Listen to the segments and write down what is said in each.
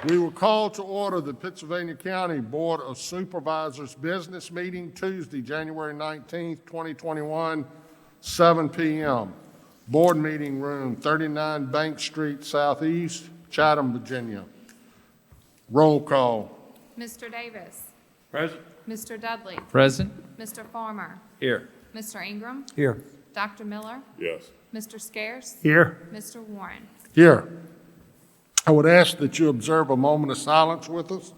We will call to order the Pittsylvania County Board of Supervisors business meeting Tuesday, January 19th, 2021, 7 p.m. Board meeting room, 39 Bank Street Southeast, Chatham, Virginia. Roll call. Mr. Davis. Present. Mr. Dudley. Present. Mr. Farmer. Here. Mr. Ingram. Here. Dr. Miller. Yes. Mr. Scarce. Here. Mr. Warren. Here. I would ask that you observe a moment of silence with us.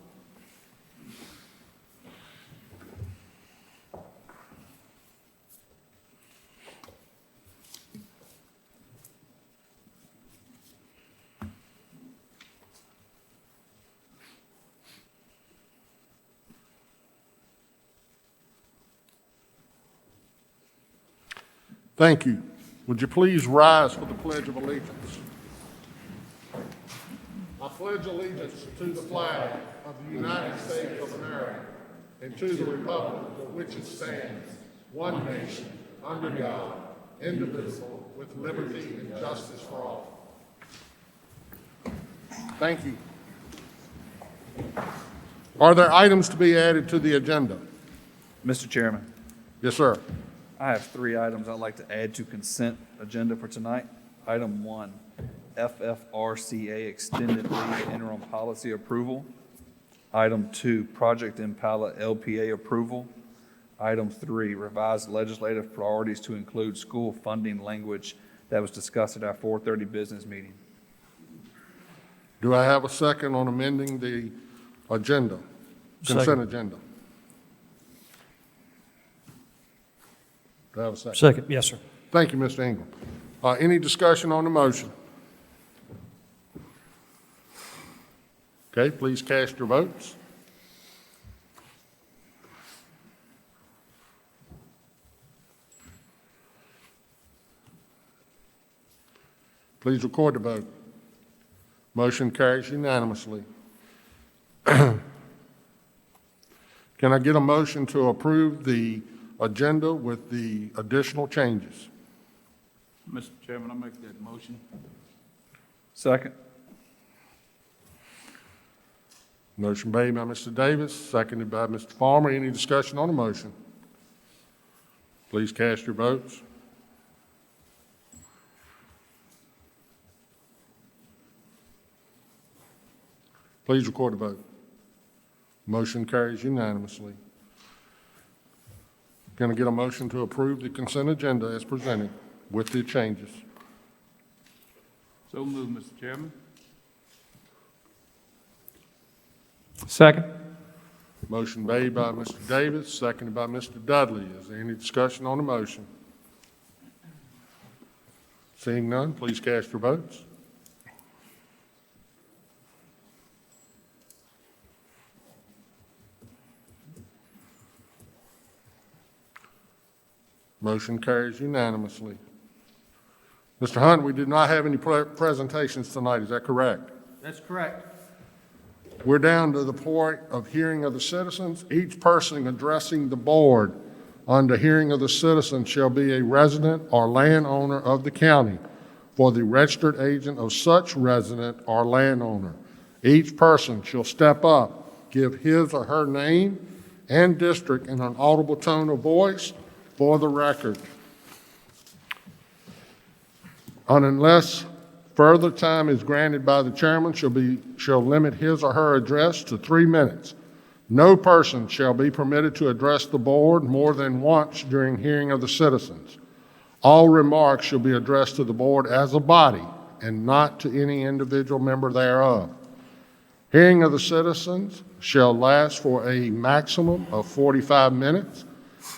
Thank you. Would you please rise for the Pledge of Allegiance? I pledge allegiance to the flag of the United States of America and to the republic for which it stands, one nation, under God, indivisible, with liberty and justice for all. Thank you. Are there items to be added to the agenda? Mr. Chairman, Yes, sir. I have 3 items I'd like to add to consent agenda for tonight. Item 1, FFRCA Extended Leave Interim Policy Approval. Item 2, Project Impala LPA Approval. Item 3, Revised Legislative Priorities to include school funding language that was discussed at our 4:30 business meeting. Do I have a second on amending the agenda, consent agenda? Do I have a second? Second, yes, sir. Thank you, Mr. Ingram. Any discussion on the motion? Okay, please cast your votes. Please record the vote. Motion carries unanimously. Can I get a motion to approve the agenda with the additional changes? Mr. Chairman, I make that motion. Second. Motion made by Mr. Davis, seconded by Mr. Farmer. Any discussion on the motion? Please cast your votes. Please record the vote. Motion carries unanimously. Can I get a motion to approve the consent agenda as presented with the changes? So moved, Mr. Chairman. Second. Motion made by Mr. Davis, seconded by Mr. Dudley. Is there any discussion on the motion? Seeing none, please cast your votes. Motion carries unanimously. Mr. Hunt, we did not have any presentations tonight, is that correct? That's correct. We're down to the point of hearing of the citizens. Each person addressing the board under hearing of the citizens shall be a resident or landowner of the county for the registered agent of such resident or landowner. Each person shall step up, give his or her name and district in an audible tone of voice for the record. Unless further time is granted by the chairman, shall limit his or her address to 3 minutes. No person shall be permitted to address the board more than once during hearing of the citizens. All remarks shall be addressed to the board as a body and not to any individual member thereof. Hearing of the citizens shall last for a maximum of 45 minutes.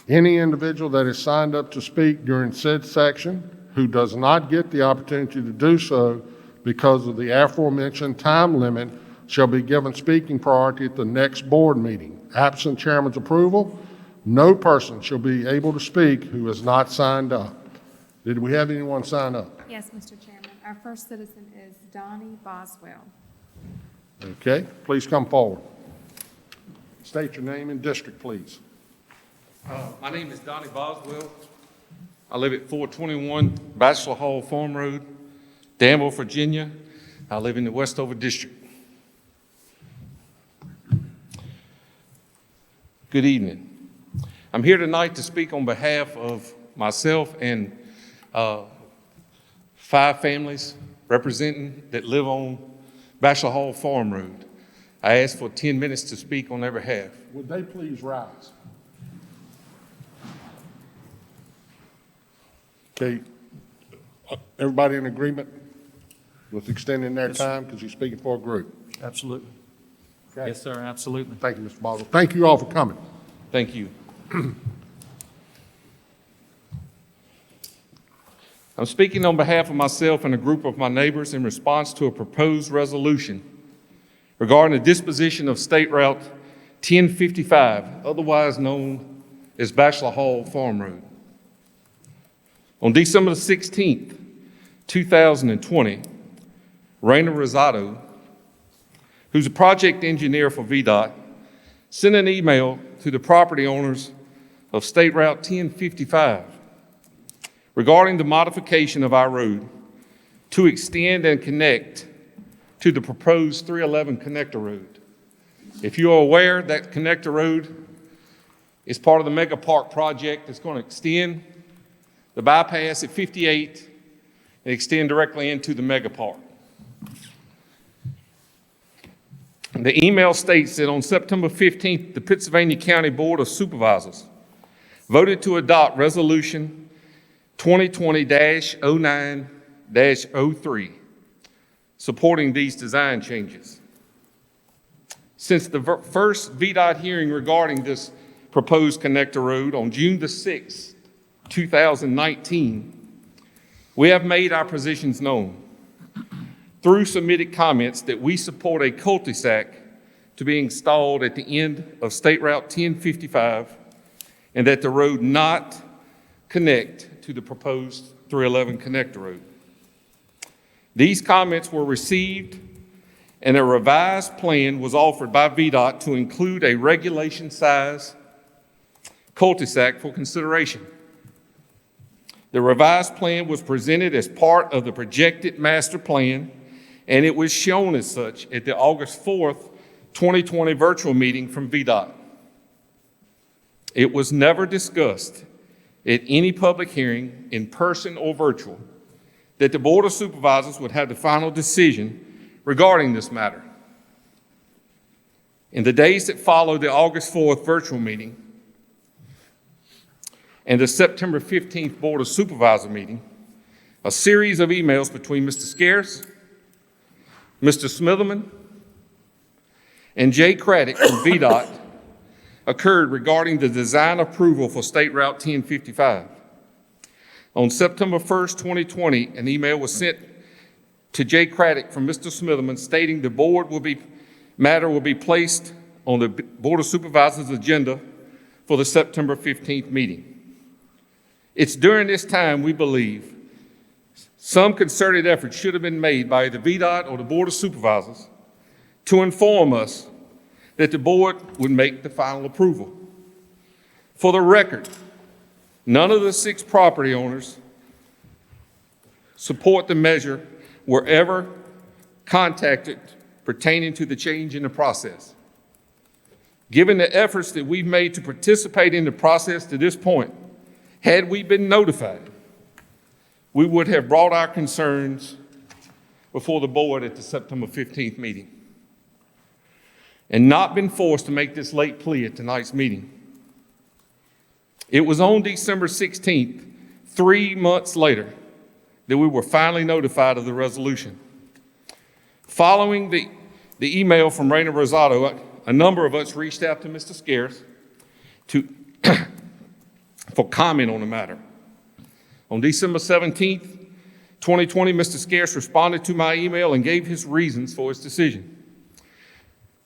Any individual that is signed up to speak during said section who does not get the opportunity to do so because of the aforementioned time limit shall be given speaking priority at the next board meeting. Absent chairman's approval, no person shall be able to speak who is not signed up. Did we have anyone sign up? Yes, Mr. Chairman. Our first citizen is Donnie Boswell. Okay, please come forward. State your name and district, please. My name is Donnie Boswell. I live at 421 Bachelor Hall Farm Road, Danville, Virginia. I live in the Westover District. Good evening. I'm here tonight to speak on behalf of myself and 5 families representing that live on Bachelor Hall Farm Road. I ask for 10 minutes to speak on their behalf. Would they please rise? Okay, everybody in agreement with extending their time because you're speaking for a group? Absolutely. Okay. Yes, sir, absolutely. Thank you, Mr. Boswell. Thank you all for coming. Thank you. I'm speaking on behalf of myself and a group of my neighbors in response to a proposed resolution regarding the disposition of State Route 1055, otherwise known as Bachelor Hall Farm Road. On December the 16th, 2020, Raina Rosado, who's a project engineer for VDOT, sent an email to the property owners of State Route 1055 regarding the modification of our road to extend and connect to the proposed 311 connector road. If you are aware, that connector road is part of the Mega Park project that's going to extend the bypass at 58 and extend directly into the Mega Park. The email states that on September 15th, the Pittsylvania County Board of Supervisors voted to adopt Resolution 2020-09-03, supporting these design changes. Since the first VDOT hearing regarding this proposed connector road on June the 6th, 2019, we have made our positions known through submitted comments that we support a cul-de-sac to be installed at the end of State Route 1055 and that the road not connect to the proposed 311 connector road. These comments were received and a revised plan was offered by VDOT to include a regulation size cul-de-sac for consideration. The revised plan was presented as part of the projected master plan, and it was shown as such at the August 4th, 2020 virtual meeting from VDOT. It was never discussed at any public hearing, in person or virtual, that the Board of Supervisors would have the final decision regarding this matter. In the days that followed the August 4th virtual meeting and the September 15th Board of Supervisor meeting, a series of emails between Mr. Scarce, Mr. Smitherman, and Jay Craddock from VDOT occurred regarding the design approval for State Route 1055. On September 1st, 2020, an email was sent to Jay Craddock from Mr. Smitherman stating the matter will be placed on the Board of Supervisors agenda for the September 15th meeting. It's during this time we believe some concerted effort should have been made by the VDOT or the Board of Supervisors to inform us that the board would make the final approval. For the record, none of the 6 property owners support the measure were ever contacted pertaining to the change in the process. Given the efforts that we've made to participate in the process to this point, had we been notified, we would have brought our concerns before the board at the September 15th meeting and not been forced to make this late plea at tonight's meeting. It was on December 16th, 3 months later, that we were finally notified of the resolution. Following the email from Raina Rosado, a number of us reached out to Mr. Scarce for comment on the matter. On December 17th, 2020, Mr. Scarce responded to my email and gave his reasons for his decision.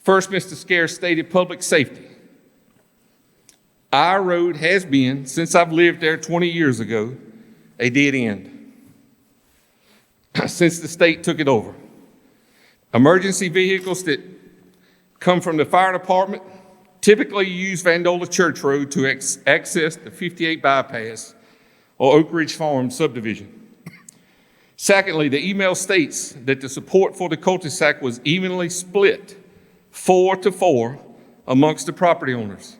First, Mr. Scarce stated public safety. Our road has been, since I've lived there 20 years ago, a dead end since the state took it over. Emergency vehicles that come from the fire department typically use Vandola Church Road to access the 58 bypass or Oak Ridge Farm subdivision. Secondly, the email states that the support for the cul-de-sac was evenly split 4-4 amongst the property owners.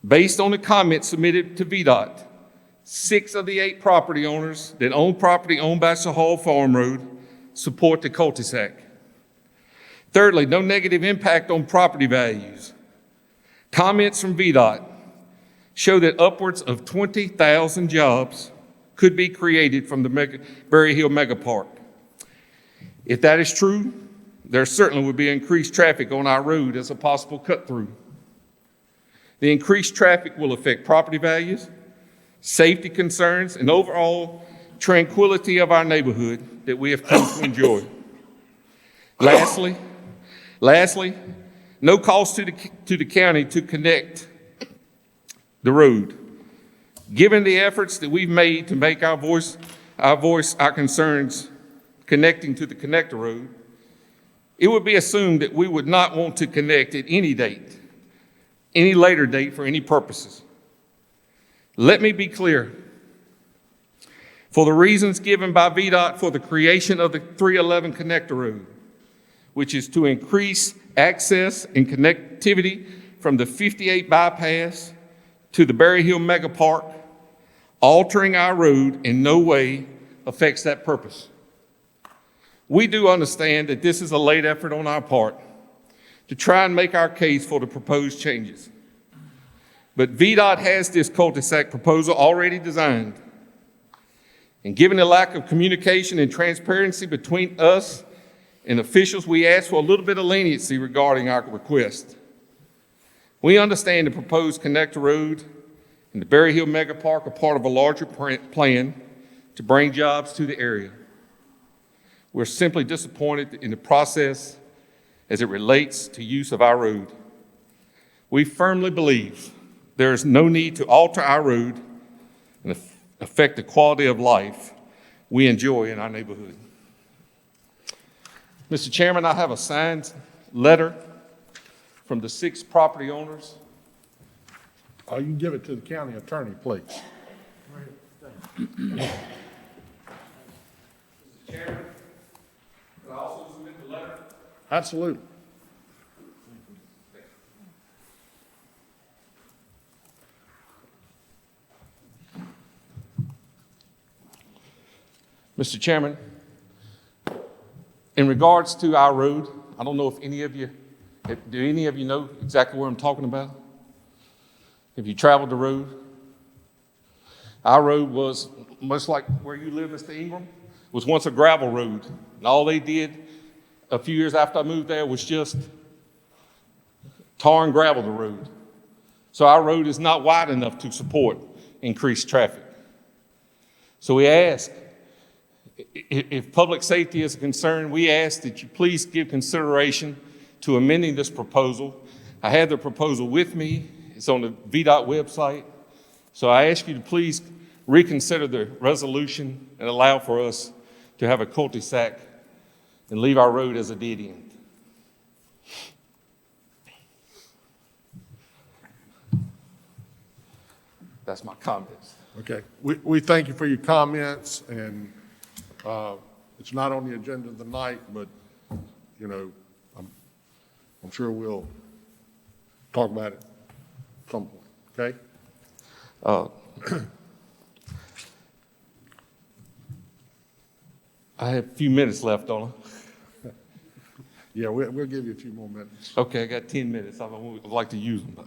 Based on the comments submitted to VDOT, 6 of the 8 property owners that own property owned by Sahal Farm Road support the cul-de-sac. Thirdly, no negative impact on property values. Comments from VDOT show that upwards of 20,000 jobs could be created from the Berry Hill Mega Park. If that is true, there certainly would be increased traffic on our road as a possible cut-through. The increased traffic will affect property values, safety concerns, and overall tranquility of our neighborhood that we have come to enjoy. Lastly, no cost to the county to connect the road. Given the efforts that we've made to make our concerns connecting to the connector road, it would be assumed that we would not want to connect at any date, any later date for any purposes. Let me be clear. For the reasons given by VDOT for the creation of the 311 connector road, which is to increase access and connectivity from the 58 bypass to the Berry Hill Mega Park, altering our road in no way affects that purpose. We do understand that this is a late effort on our part to try and make our case for the proposed changes. But VDOT has this cul-de-sac proposal already designed. And given the lack of communication and transparency between us and officials, we ask for a little bit of leniency regarding our request. We understand the proposed connector road and the Berry Hill Mega Park are part of a larger plan to bring jobs to the area. We're simply disappointed in the process as it relates to use of our road. We firmly believe there is no need to alter our road and affect the quality of life we enjoy in our neighborhood. Mr. Chairman, I have a signed letter from the 6 property owners. You can give it to the county attorney, please. Mr. Chairman, could I also submit the letter? Absolutely. Mr. Chairman, in regards to our road, I don't know if do any of you know exactly where I'm talking about? Have you traveled the road? Our road was much like where you live, Mr. Ingram, was once a gravel road. And all they did a few years after I moved there was just tar and gravel the road. So our road is not wide enough to support increased traffic. So we ask, if public safety is a concern, we ask that you please give consideration to amending this proposal. I had the proposal with me. It's on the VDOT website. So I ask you to please reconsider the resolution and allow for us to have a cul-de-sac and leave our road as a dead end. That's my comments. Okay. We thank you for your comments, and it's not on the agenda tonight, but, you know, I'm sure we'll talk about it at some point, okay? I have a few minutes left, don't I? Yeah, we'll give you a few more minutes. Okay, I got 10 minutes. I would like to use them.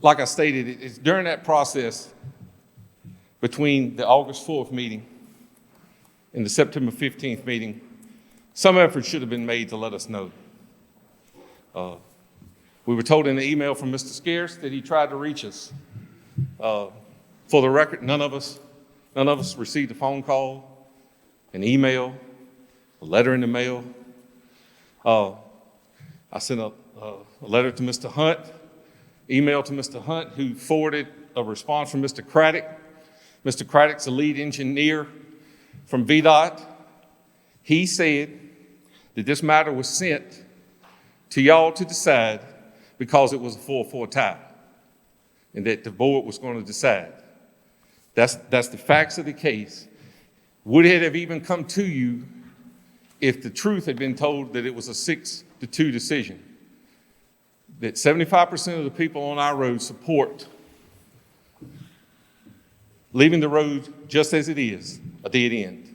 Like I stated, it's during that process between the August 4th meeting and the September 15th meeting, some effort should have been made to let us know. We were told in the email from Mr. Scarce that he tried to reach us. For the record, none of us received a phone call, an email, a letter in the mail. I sent a letter to Mr. Hunt, email to Mr. Hunt, who forwarded a response from Mr. Craddock. Mr. Craddock's the lead engineer from VDOT. He said that this matter was sent to y'all to decide because it was a 4-4 tie, and that the board was going to decide. That's the facts of the case. Would it have even come to you if the truth had been told that it was a 6-2 decision, that 75% of the people on our road support leaving the road just as it is, a dead end.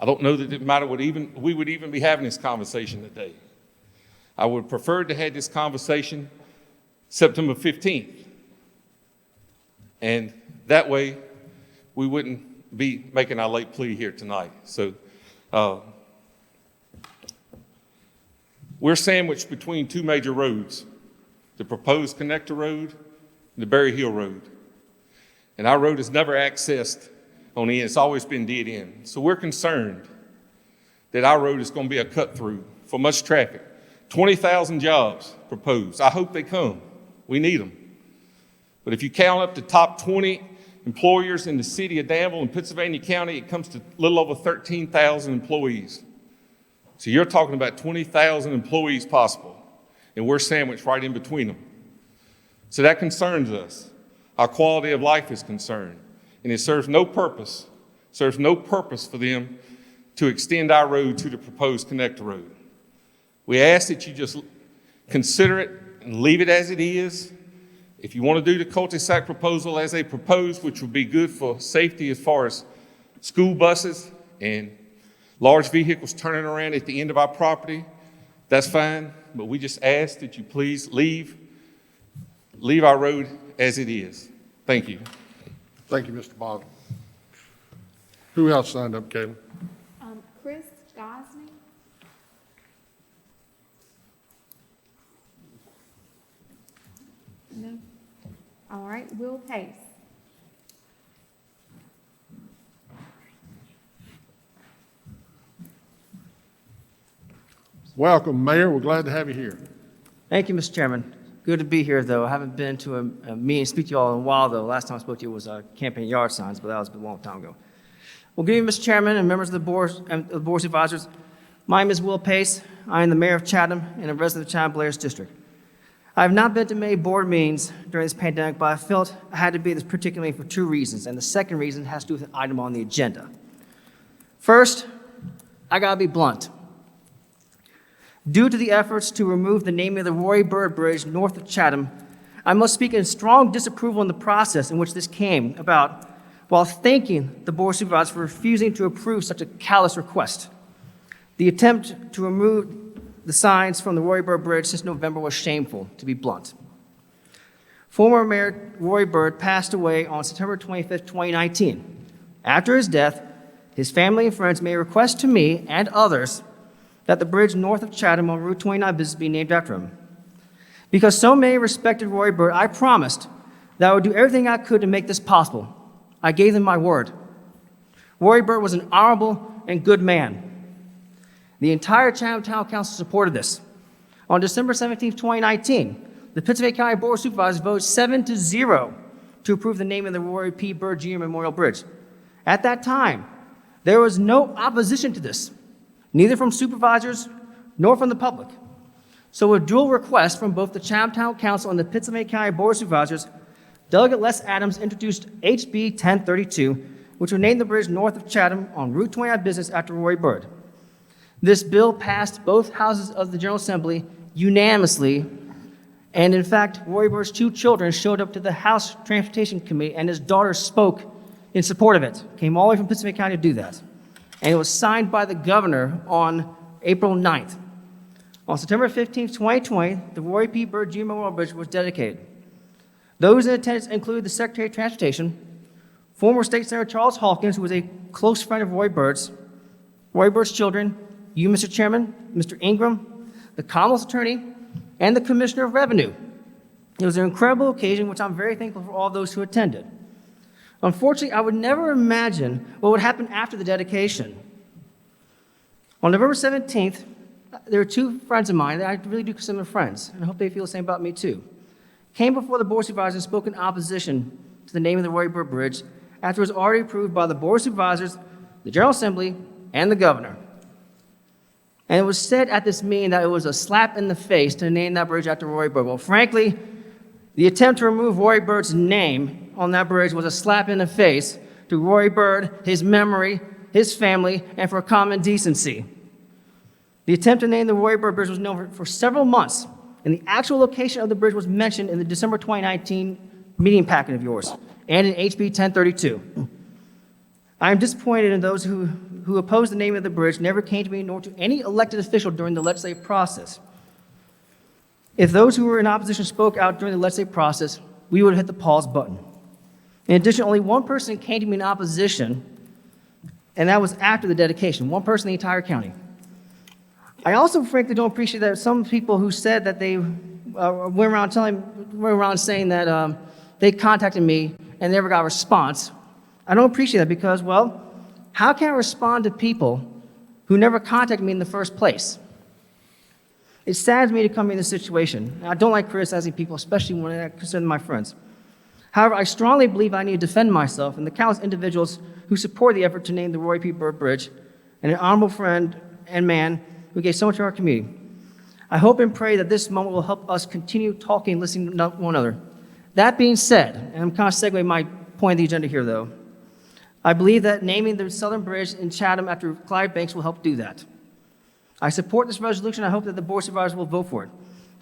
I don't know that it matter we would even be having this conversation today. I would prefer to have this conversation September 15th. And that way, we wouldn't be making our late plea here tonight. So we're sandwiched between two major roads, the proposed connector road and the Berry Hill Road. And our road is never accessed on the end. It's always been dead end. So we're concerned that our road is going to be a cut through for much traffic. 20,000 jobs proposed. I hope they come. We need them. But if you count up the top 20 employers in the city of Danville and Pittsylvania County, it comes to a little over 13,000 employees. So you're talking about 20,000 employees possible, and we're sandwiched right in between them. So that concerns us. Our quality of life is concerned, and it serves no purpose for them to extend our road to the proposed connector road. We ask that you just consider it and leave it as it is. If you want to do the cul-de-sac proposal as they propose, which would be good for safety as far as school buses and large vehicles turning around at the end of our property, that's fine. But we just ask that you please leave our road as it is. Thank you. Thank you, Mr. Bottle. Who else signed up, Caleb? Chris Gosney. No. All right, Will Pace. Welcome, Mayor. We're glad to have you here. Thank you, Mr. Chairman. Good to be here, though. I haven't been to a meeting, speak to you all in a while, though. Last time I spoke to you was campaign yard signs, but that was a long time ago. Well, good evening, Mr. Chairman and members of the board and the board of supervisors. My name is Will Pace. I am the mayor of Chatham and a resident of Chatham Blair's district. I have not been to many board meetings during this pandemic, but I felt I had to be at this particular meeting for two reasons, and the second reason has to do with an item on the agenda. First, I gotta be blunt. Due to the efforts to remove the naming of the Roy Bird Bridge north of Chatham, I must speak in strong disapproval in the process in which this came about, while thanking the Board of Supervisors for refusing to approve such a callous request. The attempt to remove the signs from the Roy Bird Bridge since November was shameful, to be blunt. Former Mayor Roy Bird passed away on September 25th, 2019. After his death, his family and friends made a request to me and others that the bridge north of Chatham on Route 29 business be named after him. Because so many respected Roy Bird, I promised that I would do everything I could to make this possible. I gave them my word. Roy Bird was an honorable and good man. The entire Chatham Town Council supported this. On December 17, 2019, the Pittsylvania County Board of Supervisors voted 7-0 to approve the name of the Roy P. Bird Jr. Memorial Bridge. At that time, there was no opposition to this, neither from supervisors nor from the public. So a dual request from both the Chatham Town Council and the Pittsylvania County Board of Supervisors, Delegate Les Atems introduced HB 1032, which would name the bridge north of Chatham on Route 29 business after Roy Bird. This bill passed both houses of the General Assembly unanimously, and in fact, Roy Bird's two children showed up to the House Transportation Committee, and his daughter spoke in support of it, came all the way from Pittsylvania County to do that. And it was signed by the governor on April 9th. On September 15, 2020, the Roy P. Bird Jr. Memorial Bridge was dedicated. Those in attendance include the Secretary of Transportation, former State Senator Charles Hawkins, who was a close friend of Roy Bird's children, you, Mr. Chairman, Mr. Ingram, the Commonwealth's Attorney, and the Commissioner of Revenue. It was an incredible occasion, which I'm very thankful for all those who attended. Unfortunately, I would never imagine what would happen after the dedication. On November 17th, there were two friends of mine that I really do consider them friends, and I hope they feel the same about me too, came before the Board of Supervisors and spoke in opposition to the name of the Roy Bird Bridge after it was already approved by the Board of Supervisors, the General Assembly, and the governor. And it was said at this meeting that it was a slap in the face to name that bridge after Roy Bird. Well, frankly, the attempt to remove Roy Bird's name on that bridge was a slap in the face to Roy Bird, his memory, his family, and for common decency. The attempt to name the Roy Bird Bridge was known for several months, and the actual location of the bridge was mentioned in the December 2019 meeting packet of yours and in HB 1032. I am disappointed in those who opposed the name of the bridge never came to me nor to any elected official during the legislative process. If those who were in opposition spoke out during the legislative process, we would have hit the pause button. In addition, only one person came to me in opposition, and that was after the dedication, one person in the entire county. I also frankly don't appreciate that some people who said that they went around saying that they contacted me and never got a response. I don't appreciate that because, well, how can I respond to people who never contacted me in the first place? It saddens me to come in this situation. I don't like criticizing people, especially when I consider my friends. However, I strongly believe I need to defend myself and the countless individuals who support the effort to name the Roy P. Bird Bridge and an honorable friend and man who gave so much to our community. I hope and pray that this moment will help us continue talking and listening to one another. That being said, and I'm kind of segueing my point of the agenda here, though, I believe that naming the Southern Bridge in Chatham after Clyde Banks will help do that. I support this resolution. I hope that the Board of Supervisors will vote for it.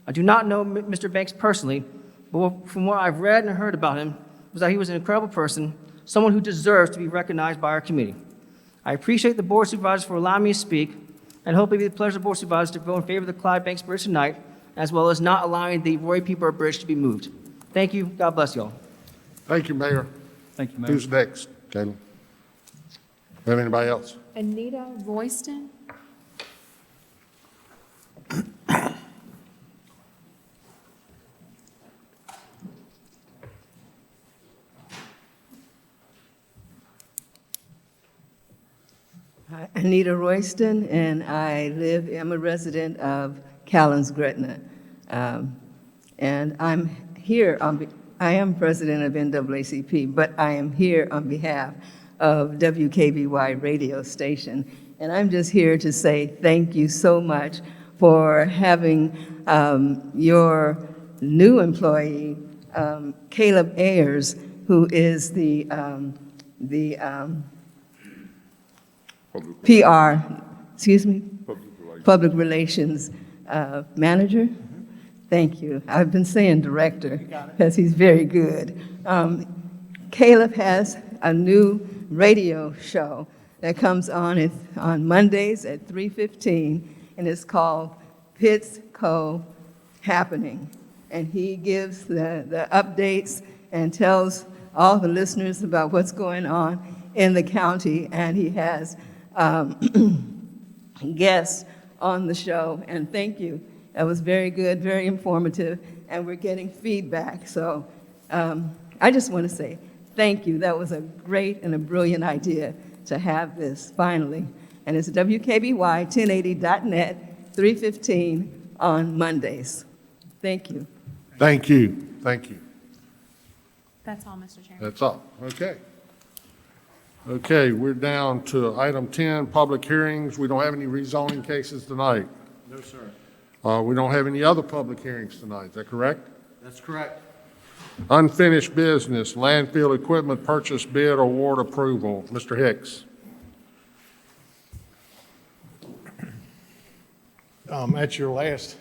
I do not know Mr. Banks personally, but from what I've read and heard about him, was that he was an incredible person, someone who deserves to be recognized by our community. I appreciate the Board of Supervisors for allowing me to speak, and hope it will be the pleasure of the Board of Supervisors to vote in favor of the Clyde Banks Bridge tonight, as well as not allowing the Roy P. Bird Bridge to be moved. Thank you. God bless you all. Thank you, Mayor. Thank you, Mayor. Who's next, Caleb? Have anybody else? Anita Royston. Hi, Anita Royston, and I'm a resident of Callens, Gretna. And I'm here I am president of NAACP, but I am here on behalf of WKBY radio station. And I'm just here to say thank you so much for having your new employee, Caleb Ayers, who is the PR, Public Relations Manager. Thank you. I've been saying director because he's very good. Caleb has a new radio show that comes on Mondays at 3:15, and it's called Pittsco Happening. And he gives the updates and tells all the listeners about what's going on in the county, and he has guests on the show, and thank you. That was very good, very informative, and we're getting feedback. So I just want to say thank you. That was a great and a brilliant idea to have this finally. And it's WKBY1080.net, 3:15 on Mondays. Thank you. Thank you. Thank you. That's all, Mr. Chairman. That's all. Okay. Okay, we're down to item 10, public hearings. We don't have any rezoning cases tonight. No, sir. We don't have any other public hearings tonight. Is that correct? That's correct. Unfinished business, landfill equipment purchase bid award approval. Mr. Hicks. At your last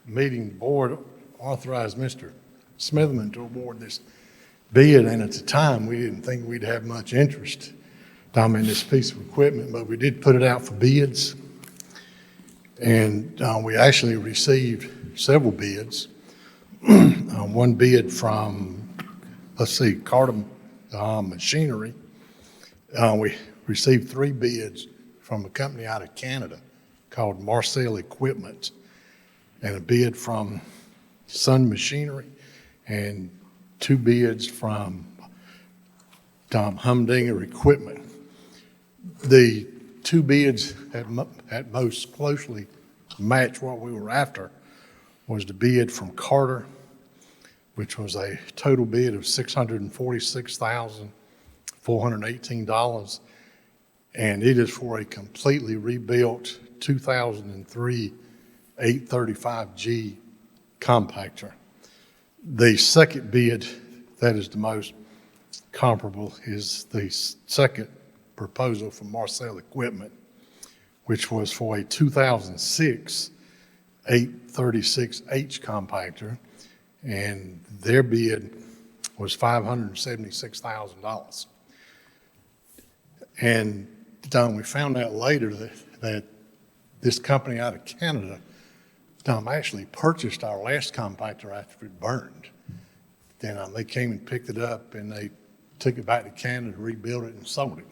meeting, the board authorized Mr. Smithman to award this bid, and at the time, we didn't think we'd have much interest in this piece of equipment, but we did put it out for bids, and we actually received several bids. One bid from, Chatham Machinery. We received 3 bids from a company out of Canada called Marcel Equipment, and a bid from Sun Machinery, and 2 bids from Humdinger Equipment. The 2 bids at most closely match what we were after was the bid from Carter, which was a total bid of $646,418, and it is for a completely rebuilt 2003 835G compactor. The second bid that is the most comparable is the second proposal from Marcel Equipment, which was for a 2006 836H compactor, and their bid was $576,000. And we found out later that this company out of Canada, actually purchased our last compactor after it burned. Then they came and picked it up, and they took it back to Canada, rebuilt it, and sold it.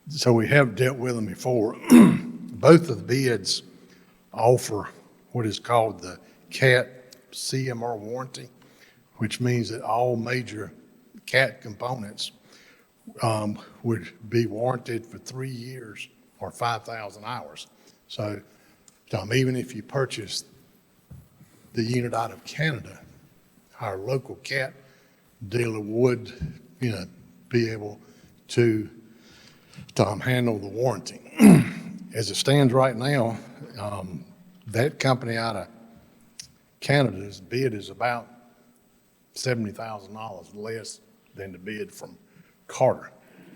So we have dealt with them before. Both of the bids offer what is called the CAT CMR warranty, which means that all major CAT components would be warranted for 3 years or 5,000 hours. So even if you purchase the unit out of Canada, our local CAT dealer would, be able to handle the warranty. As it stands right now, that company out of Canada's bid is about $70,000 less than the bid from Carter.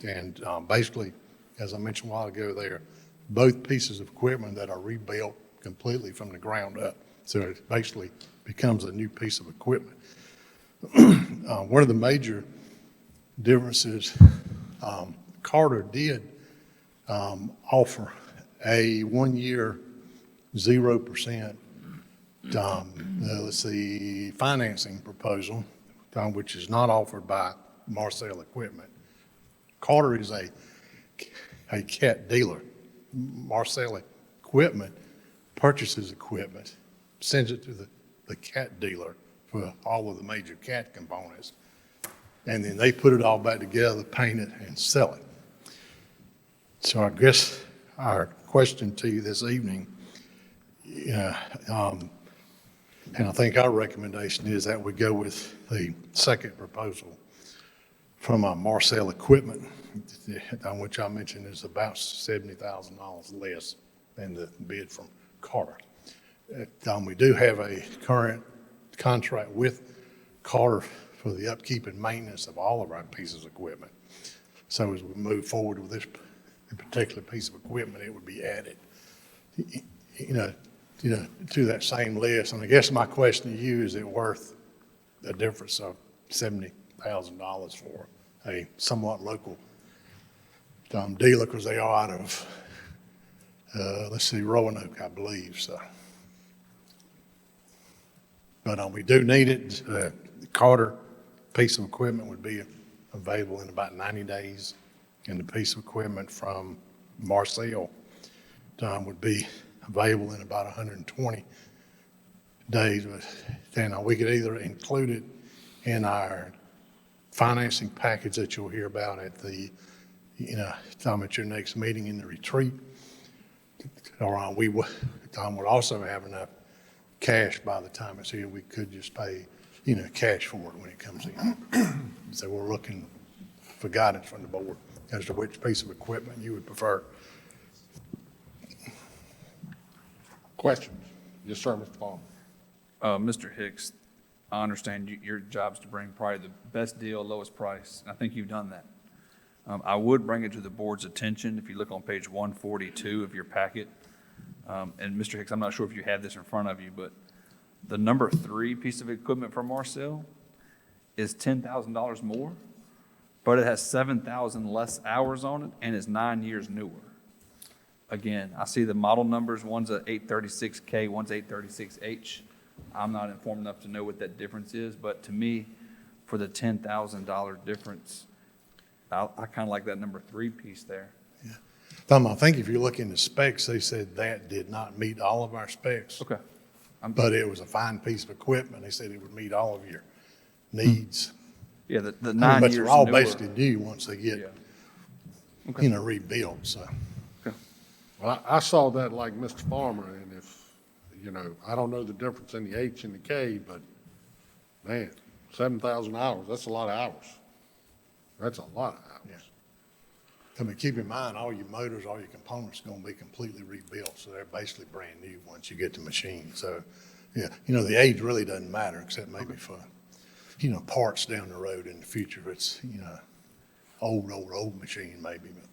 And basically, as I mentioned a while ago, they're both pieces of equipment that are rebuilt completely from the ground up. So it basically becomes a new piece of equipment. One of the major differences, Carter did offer a 1-year 0% financing proposal, which is not offered by Marcel Equipment. Carter is a CAT dealer. Marcel Equipment purchases equipment, sends it to the CAT dealer for all of the major CAT components, and then they put it all back together, paint it, and sell it. So I guess our question to you this evening, and I think our recommendation is that we go with the second proposal from Marcel Equipment, which I mentioned is about $70,000 less than the bid from Carter. We do have a current contract with Carter for the upkeep and maintenance of all of our pieces of equipment. So as we move forward with this particular piece of equipment, it would be added, to that same list. And I guess my question to you, is it worth a difference of $70,000 for a somewhat local dealer, because they are out of, Roanoke, I believe, so. But we do need it. The Carter piece of equipment would be available in about 90 days, and the piece of equipment from Marcel would be available in about 120 days. But then we could either include it in our financing package that you'll hear about at the, at your next meeting in the retreat, or we would also have enough cash by the time it's here. We could just pay, cash for it when it comes in. So we're looking for guidance from the board as to which piece of equipment you would prefer. Questions? Yes, sir, Mr. Palmer. Mr. Hicks, I understand your job's to bring probably the best deal, lowest price. I think you've done that. I would bring it to the board's attention if you look on page 142 of your packet. And Mr. Hicks, I'm not sure if you have this in front of you, but the number 3 piece of equipment from Marcel is $10,000 more, but it has 7,000 less hours on it and is 9 years newer. Again, I see the model numbers. One's a 836K, one's 836H. I'm not informed enough to know what that difference is, but to me, for the $10,000 difference, I kind of like that number 3 piece there. Yeah. Tom, I think if you look in the specs, they said that did not meet all of our specs. Okay. But it was a fine piece of equipment. They said it would meet all of your needs. Yeah, the 9 But years they're all newer. basically new once they get, Yeah. Okay. rebuilt, so. Well, I saw that like Mr. Farmer, and if, I don't know the difference in the H and the K, but man, 7,000 hours, that's a lot of hours. That's a lot of hours. I mean, keep in mind, all your motors, all your components are going to be completely rebuilt, so they're basically brand new once you get the machine. So, yeah, the age really doesn't matter, except maybe for, parts down the road in the future. It's, old machine maybe, but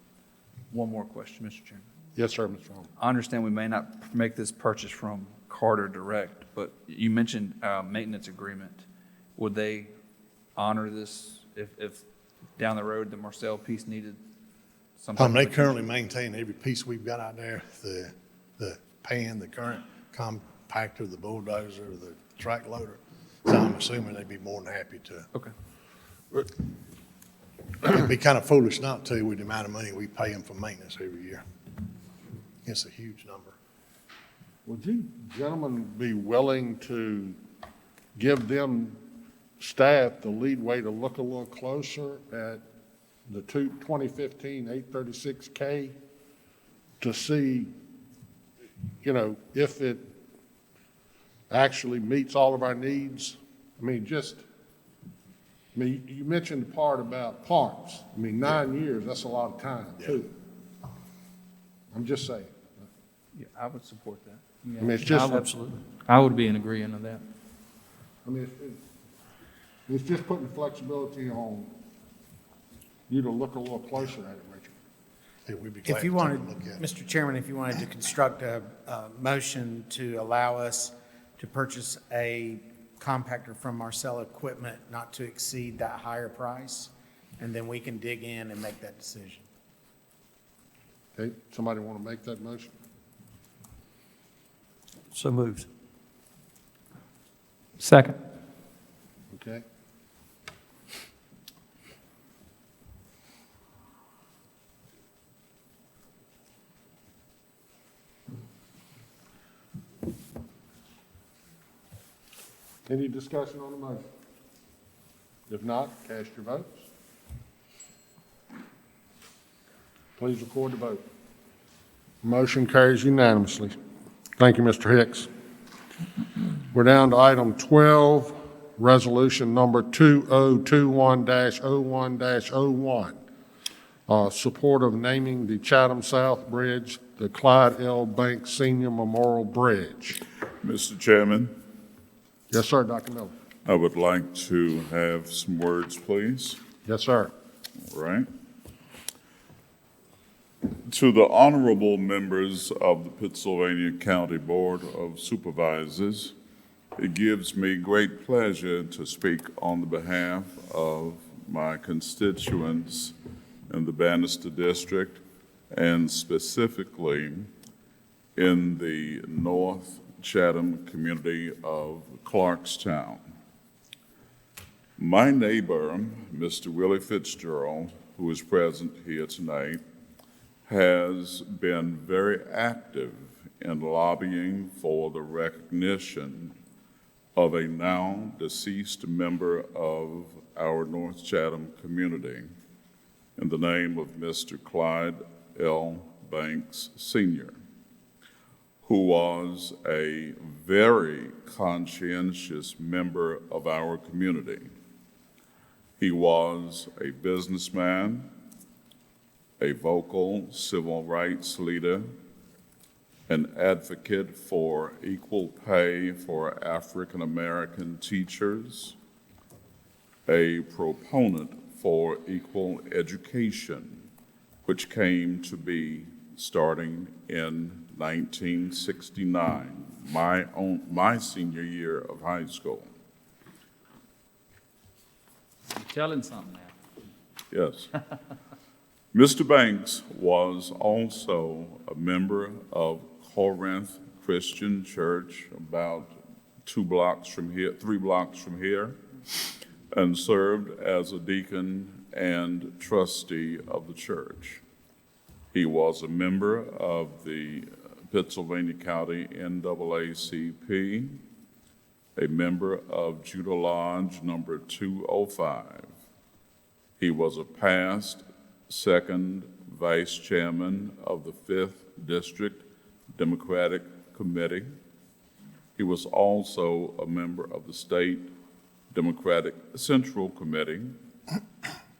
One more question, Mr. Chairman. Yes, sir, Mr. Holmes. I understand we may not make this purchase from Carter Direct, but you mentioned maintenance agreement. Would they honor this if down the road the Marcel piece needed some? type They of- currently maintain every piece we've got out there, the pan, the current compactor, the bulldozer, the track loader. So I'm assuming they'd be more than happy to. Okay. It'd be kind of foolish not to with the amount of money we pay them for maintenance every year. It's a huge number. Would you gentlemen be willing to give them staff the leadway to look a little closer at the 2015 836K to see, if it actually meets all of our needs? You mentioned the part about parts. 9 years, that's a lot of time, too. I'm just saying. Yeah, I would support that. It's just, Absolutely. I would be in agreeing of that. it's just putting flexibility on you to look a little closer at it, Richard. Yeah, we'd be glad If to you take a wanted, look at it. Mr. Chairman, if you wanted to construct a motion to allow us to purchase a compactor from Marcel Equipment not to exceed that higher price, and then we can dig in and make that decision. Okay, somebody want to make that motion? So moved. Second. Okay. Any discussion on the motion? If not, cast your votes. Please record the vote. Motion carries unanimously. Thank you, Mr. Hicks. We're down to item 12, resolution number 2021-01-01, support of naming the Chatham South Bridge the Clyde L. Banks Senior Memorial Bridge. Mr. Chairman, Yes, sir, Dr. Miller. I would like to have some words, please. Yes, sir. All right. To the honorable members of the Pittsylvania County Board of Supervisors, it gives me great pleasure to speak on the behalf of my constituents in the Bannister District and specifically in the North Chatham community of Clarkstown. My neighbor, Mr. Willie Fitzgerald, who is present here tonight, has been very active in lobbying for the recognition of a now deceased member of our North Chatham community in the name of Mr. Clyde L. Banks Sr., who was a very conscientious member of our community. He was a businessman, a vocal civil rights leader, an advocate for equal pay for African American teachers, a proponent for equal education, which came to be starting in 1969, my senior year of high school. You're telling something now. Yes. Mr. Banks was also a member of Corinth Christian Church about 3 blocks from here, and served as a deacon and trustee of the church. He was a member of the Pittsylvania County NAACP, a member of Judah Lodge number 205. He was a past second vice chairman of the 5th District Democratic Committee. He was also a member of the State Democratic Central Committee,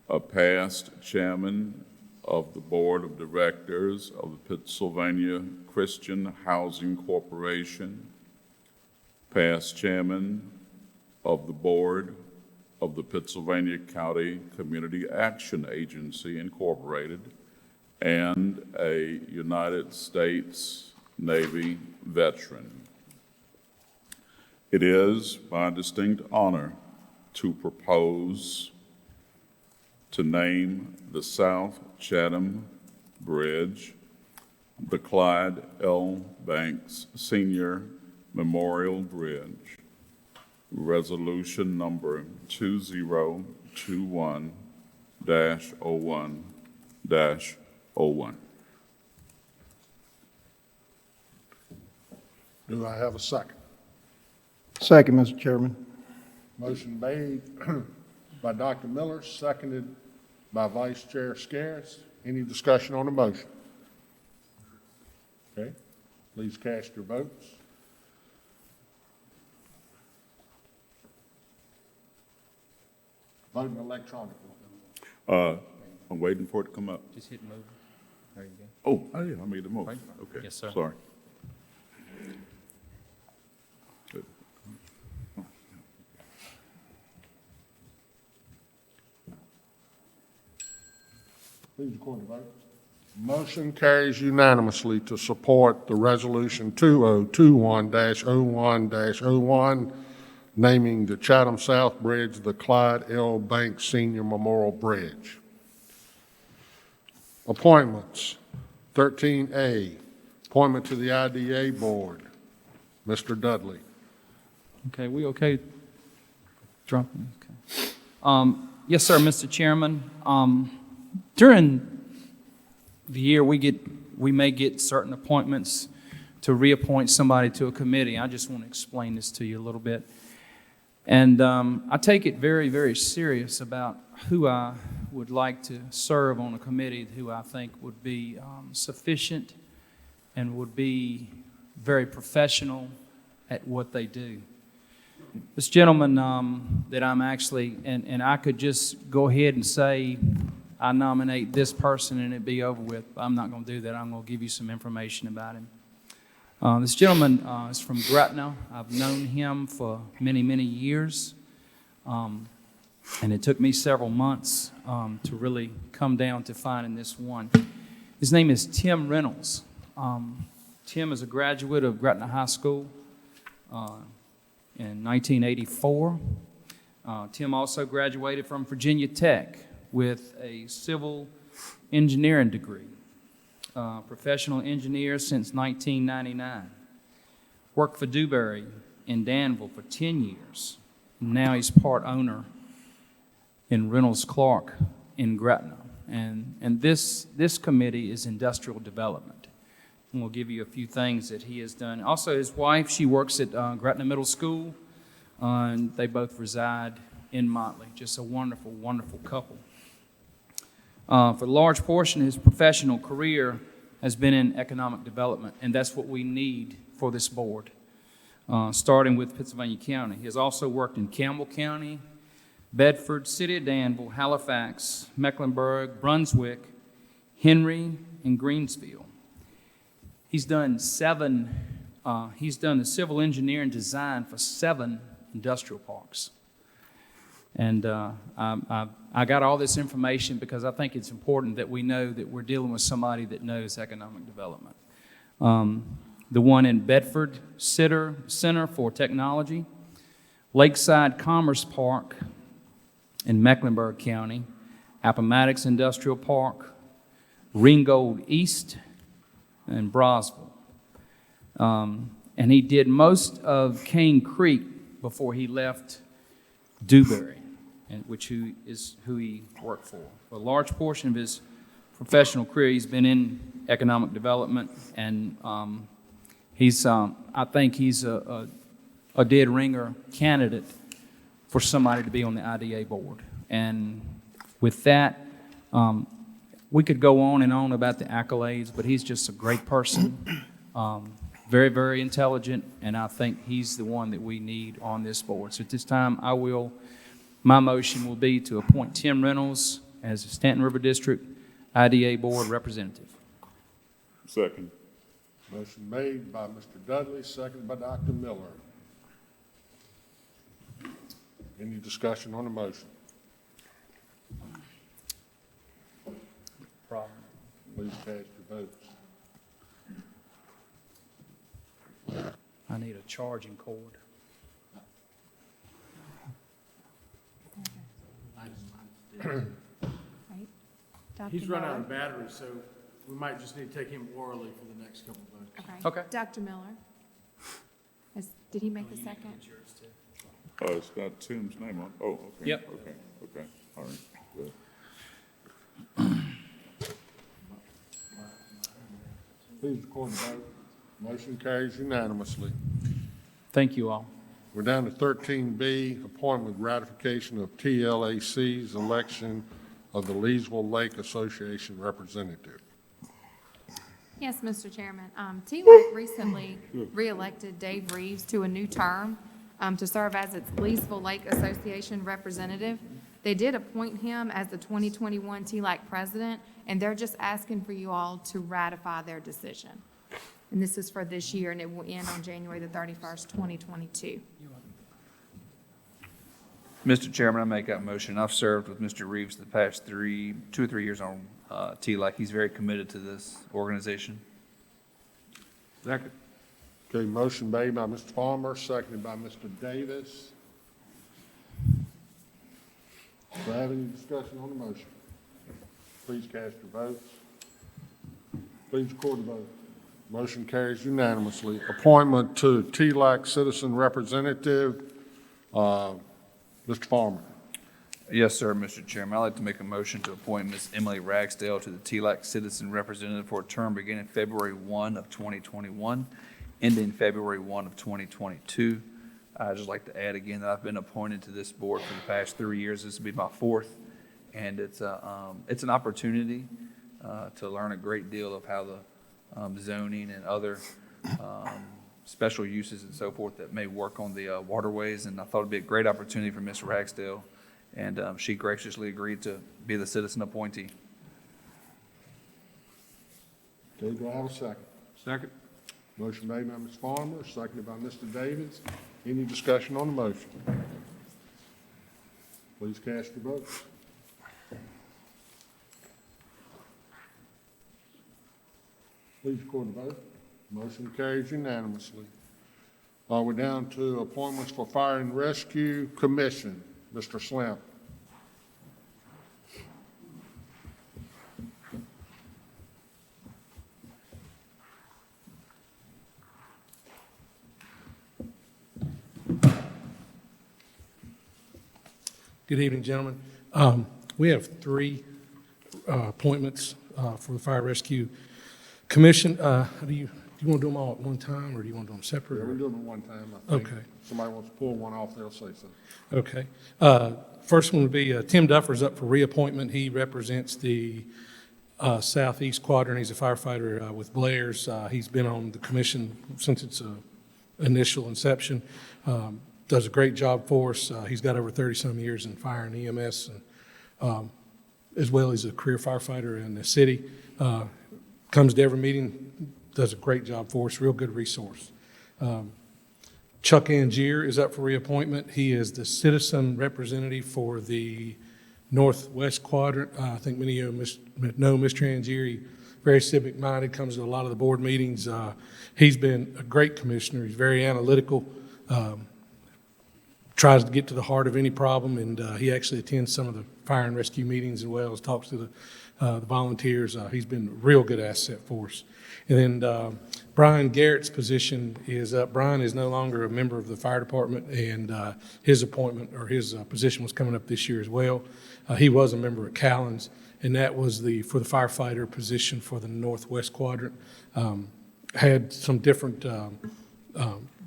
a past chairman of the Board of Directors of the Pittsylvania Christian Housing Corporation, past chairman of the Board of the Pittsylvania County Community Action Agency Incorporated and a United States Navy veteran. It is my distinct honor to propose to name the South Chatham Bridge the Clyde L. Banks Senior Memorial Bridge, resolution number 2021-01-01. Do I have a second? Second, Mr. Chairman. Motion made by Dr. Miller, seconded by Vice Chair Scares. Any discussion on the motion? Okay, please cast your votes. Voting electronically. I'm waiting for it to come up. Just hit move. There you go. Oh, yeah, I made the move. Right. Okay. Yes, sir. Sorry. Good. Please record the vote. Motion carries unanimously to support the resolution 2021-01-01, naming the Chatham South Bridge the Clyde L. Banks Senior Memorial Bridge. Appointments. 13A, appointment to the IDA Board. Mr. Dudley. Okay, we okay? Dropping, okay. Yes, sir, Mr. Chairman. During the year, we may get certain appointments to reappoint somebody to a committee. I just want to explain this to you a little bit. And I take it very, very serious about who I would like to serve on a committee, who I think would be sufficient and would be very professional at what they do. This gentleman that I'm actually, and I could just go ahead and say, I nominate this person and it'd be over with. I'm not going to do that. I'm going to give you some information about him. This gentleman is from Gretna. I've known him for many, many years. And it took me several months to really come down to finding this one. His name is Tim Reynolds. Tim is a graduate of Gretna High School in 1984. Tim also graduated from Virginia Tech with a civil engineering degree. Professional engineer since 1999. Worked for Dewberry in Danville for 10 years. Now he's part owner in Reynolds Clark in Gretna. And this committee is industrial development. And we'll give you a few things that he has done. Also, his wife, she works at Gretna Middle School, and they both reside in Motley. Just a wonderful, wonderful couple. For a large portion of his professional career has been in economic development, and that's what we need for this board, starting with Pittsylvania County. He has also worked in Campbell County, Bedford, City of Danville, Halifax, Mecklenburg, Brunswick, Henry, and Greensville. He's done the civil engineering design for 7 industrial parks. And I got all this information because I think it's important that we know that we're dealing with somebody that knows economic development. The one in Bedford Center for Technology, Lakeside Commerce Park in Mecklenburg County, Appomattox Industrial Park, Ringgold East, and Brosville. And he did most of Cane Creek before he left Dewberry, which is who he worked for. For a large portion of his professional career, he's been in economic development, and I think he's a dead ringer candidate for somebody to be on the IDA board. And with that, we could go on and on about the accolades, but he's just a great person, very, very intelligent, and I think he's the one that we need on this board. So at this time, my motion will be to appoint Tim Reynolds as a Stanton River District IDA Board Representative. Second. Motion made by Mr. Dudley, seconded by Dr. Miller. Any discussion on the motion? Problem. Please cast your votes. I need a charging cord. Right? Dr. He's run out Miller? of batteries, so we might just need to take him orally for the next couple of votes. Okay. Dr. Miller? Did he make the second? Oh, it's got Tim's name on, oh, okay. Yep. Okay, all right, good. Please record the vote. Motion carries unanimously. Thank you all. We're down to 13B, appointment ratification of TLAC's election of the Leesville Lake Association representative. Yes, Mr. Chairman. TLAC recently re-elected Dave Reeves to a new term to serve as its Leesville Lake Association representative. They did appoint him as the 2021 TLAC president, and they're just asking for you all to ratify their decision. And this is for this year, and it will end on January the 31st, 2022. Mr. Chairman, I make that motion. I've served with Mr. Reeves the past 2 or 3 years on TLAC. He's very committed to this organization. Second. Okay, motion made by Mr. Farmer, seconded by Mr. Davis. Do I have any discussion on the motion? Please cast your votes. Please record the vote. Motion carries unanimously. Appointment to TLAC Citizen Representative, Mr. Farmer. Yes, sir, Mr. Chairman. I'd like to make a motion to appoint Ms. Emily Ragsdale to the TLAC Citizen Representative for a term beginning February 1 of 2021, ending February 1 of 2022. I'd just like to add again that I've been appointed to this board for the past 3 years. This will be my fourth, and it's an opportunity to learn a great deal of how the zoning and other special uses and so forth that may work on the waterways, and I thought it'd be a great opportunity for Ms. Ragsdale, and she graciously agreed to be the citizen appointee. Okay, do I have a second? Second. Motion made by Ms. Farmer, seconded by Mr. Davis. Any discussion on the motion? Please cast your votes. Please record the vote. Motion carries unanimously. We're down to appointments for Fire and Rescue Commission. Mr. Slim. Good evening, gentlemen. We have 3 appointments for the Fire Rescue Commission. Do you want to do them all at one time, or do you want to do them separate? Yeah, or- we're doing it one time, I think. Okay. Somebody wants to pull one off, they'll say so. Okay. First one would be Tim Duffer's up for reappointment. He represents the southeast quadrant. He's a firefighter with Blair's. He's been on the commission since its initial inception. Does a great job for us. He's got over 30-some years in fire and EMS, and as well as a career firefighter in the city. Comes to every meeting, does a great job for us, real good resource. Chuck Angier is up for reappointment. He is the citizen representative for the Northwest Quadrant. I think many of you know Mr. Angier. He's very civic-minded, comes to a lot of the board meetings. He's been a great commissioner. He's very analytical, tries to get to the heart of any problem, and he actually attends some of the fire and rescue meetings as well as talks to the volunteers. He's been a real good asset for us. And then Brian Garrett's position is up. Brian is no longer a member of the fire department, and his appointment or his position was coming up this year as well. He was a member at Callens, and that was for the firefighter position for the Northwest Quadrant. Had some different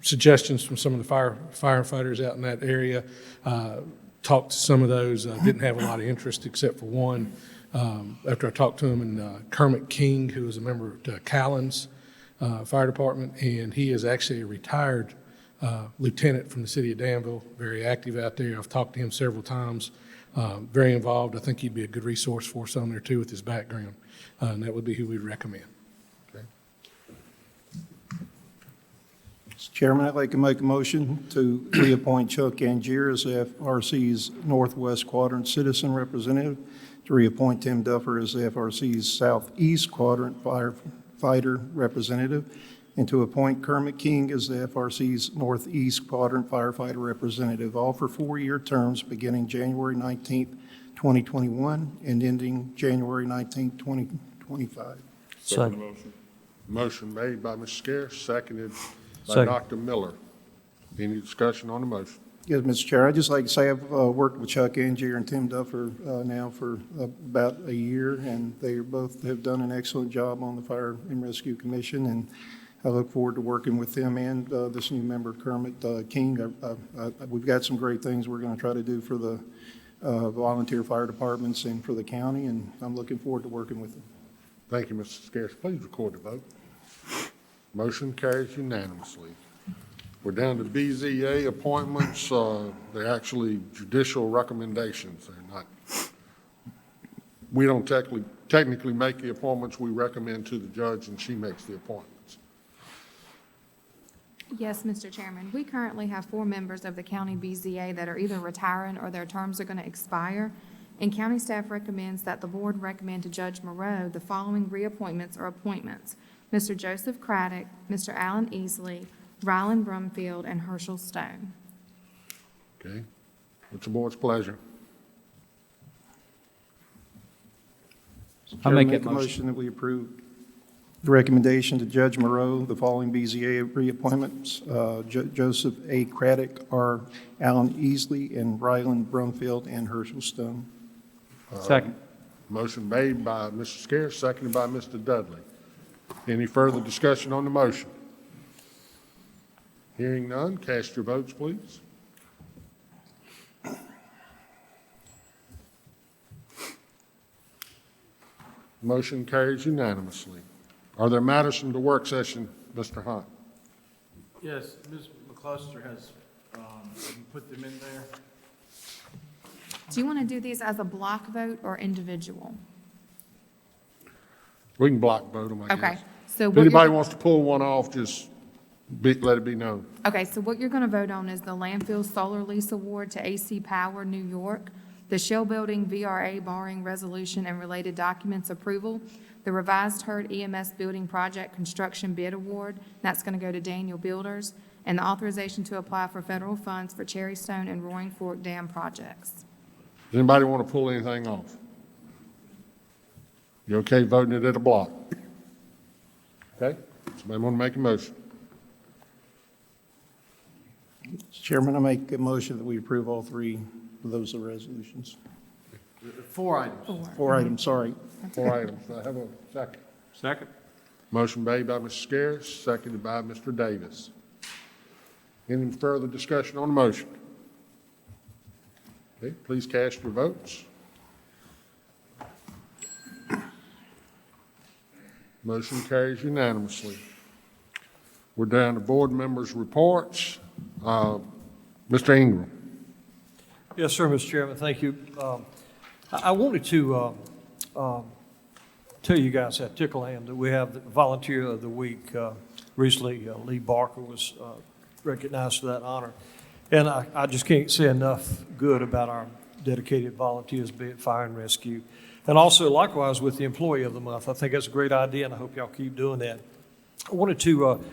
suggestions from some of the firefighters out in that area. Talked to some of those, didn't have a lot of interest except for one. After I talked to him, and Kermit King, who is a member of Callens Fire Department, and he is actually a retired lieutenant from the city of Danville, very active out there. I've talked to him several times, very involved. I think he'd be a good resource for us on there too with his background, and that would be who we'd recommend. Okay. Mr. Chairman, I'd like to make a motion to reappoint Chuck Angier as the FRC's Northwest Quadrant Citizen Representative, to reappoint Tim Duffer as the FRC's Southeast Quadrant Firefighter Representative, and to appoint Kermit King as the FRC's Northeast Quadrant Firefighter Representative, all for 4-year terms beginning January 19th, 2021, and ending January 19th, 2025. Second motion. Motion made by Mr. Scarce, seconded by Second. Dr. Miller. Any discussion on the motion? Yes, Mr. Chair, I'd just like to say I've worked with Chuck Angier and Tim Duffer now for about a year, and they both have done an excellent job on the Fire and Rescue Commission, and I look forward to working with them and this new member, Kermit King. We've got some great things we're going to try to do for the volunteer fire departments and for the county, and I'm looking forward to working with them. Thank you, Mr. Scarce. Please record the vote. Motion carries unanimously. We're down to BZA appointments. They're actually judicial recommendations. They're not, we don't technically make the appointments. We recommend to the judge, and she makes the appointments. Yes, Mr. Chairman. We currently have 4 members of the county BZA that are either retiring or their terms are going to expire. And county staff recommends that the board recommend to Judge Moreau the following reappointments or appointments: Mr. Joseph Craddock, Mr. Alan Easley, Ryland Brumfield, and Herschel Stone. Okay. What's the board's pleasure? I make Chair, that a motion. motion that we approve the recommendation to Judge Moreau, the following BZA reappointments: Joseph A. Craddock, R. Alan Easley, and Ryland Brumfield, and Herschel Stone. Second. Motion made by Mr. Scarce, seconded by Mr. Dudley. Any further discussion on the motion? Hearing none, cast your votes, please. Motion carries unanimously. Are there matters from the work session, Mr. Hunt? Yes, Ms. McCluster has, you put them in there. Do you want to do these as a block vote or individual? We can block vote them, I Okay, guess. so If what anybody you're, wants to pull one off, just let it be known. okay, so what you're going to vote on is the landfill solar lease award to AC Power New York, the Shell Building VRA borrowing resolution and related documents approval, the revised Hurd EMS building project construction bid award, that's going to go to Daniel Builders, and the authorization to apply for federal funds for Cherry Stone and Roaring Fork Dam projects. Does anybody want to pull anything off? You okay voting it at a block? Okay? Somebody want to make a motion? Mr. Chairman, I make a motion that we approve all 3 of those resolutions. 4 items. 4 items, sorry. 4 items. Do I have a second? Second. Motion made by Mr. Scarce, seconded by Mr. Davis. Any further discussion on the motion? Okay, please cast your votes. Motion carries unanimously. We're down to board members' reports. Mr. Ingram. Yes, sir, Mr. Chairman, thank you. I wanted to tell you guys how tickled I am that we have the Volunteer of the Week. Recently, Lee Barker was recognized for that honor. And I just can't say enough good about our dedicated volunteers, be it fire and rescue. And also, likewise, with the Employee of the Month. I think that's a great idea, and I hope y'all keep doing that. I wanted to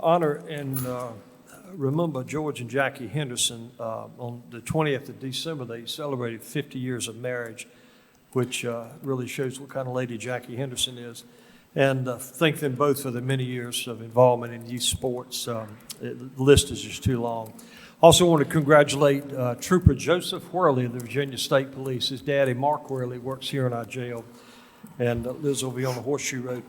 honor and remember George and Jackie Henderson. On the 20th of December, they celebrated 50 years of marriage, which really shows what kind of lady Jackie Henderson is. And thank them both for the many years of involvement in youth sports. The list is just too long. Also want to congratulate Trooper Joseph Whirley of the Virginia State Police. His daddy, Mark Whirley, works here in our jail and lives over here on the Horseshoe Road.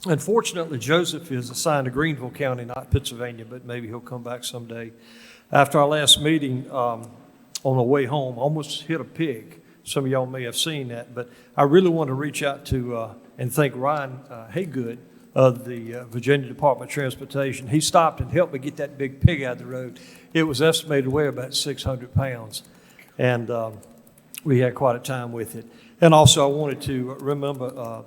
Unfortunately, Joseph is assigned to Greenville County, not Pittsylvania, but maybe he'll come back someday. After our last meeting, on the way home, almost hit a pig. Some of y'all may have seen that, but I really want to reach out to and thank Ryan Haygood of the Virginia Department of Transportation. He stopped and helped me get that big pig out of the road. It was estimated to weigh about 600 pounds, and we had quite a time with it. And also, I wanted to remember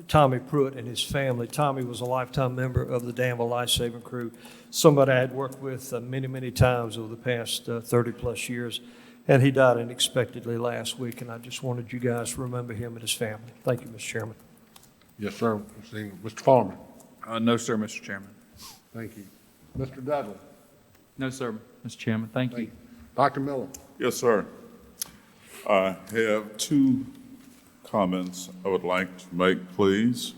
Tommy Pruitt and his family. Tommy was a lifetime member of the Danville Lifesaving Crew, somebody I had worked with many, many times over the past 30-plus years, and he died unexpectedly last week, and I just wanted you guys to remember him and his family. Thank you, Mr. Chairman. Yes, sir. Mr. Farmer. No, sir, Mr. Chairman. Thank you. Mr. Dudley. No, sir, Mr. Chairman, thank you. Dr. Miller. Yes, sir. I have two comments I would like to make, please.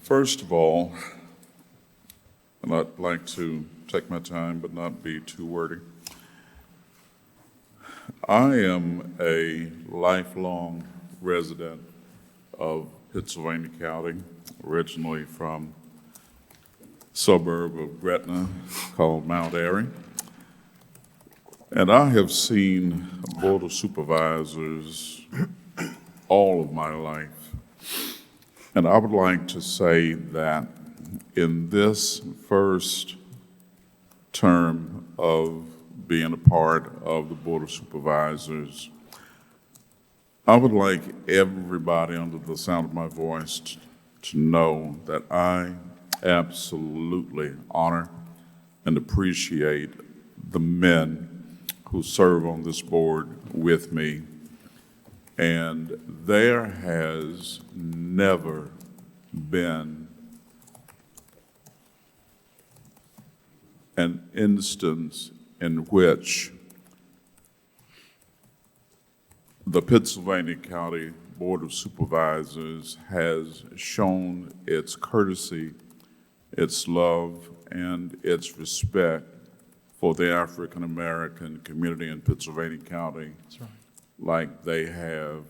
First of all, and I'd like to take my time but not be too wordy. I am a lifelong resident of Pittsylvania County, originally from a suburb of Gretna called Mount Airy. And I have seen Board of Supervisors all of my life. And I would like to say that in this first term of being a part of the Board of Supervisors, I would like everybody under the sound of my voice to know that I absolutely honor and appreciate the men who serve on this board with me. And there has never been an instance in which the Pittsylvania County Board of Supervisors has shown its courtesy, its love, and its respect for the African American community in Pittsylvania County. That's right. Like they have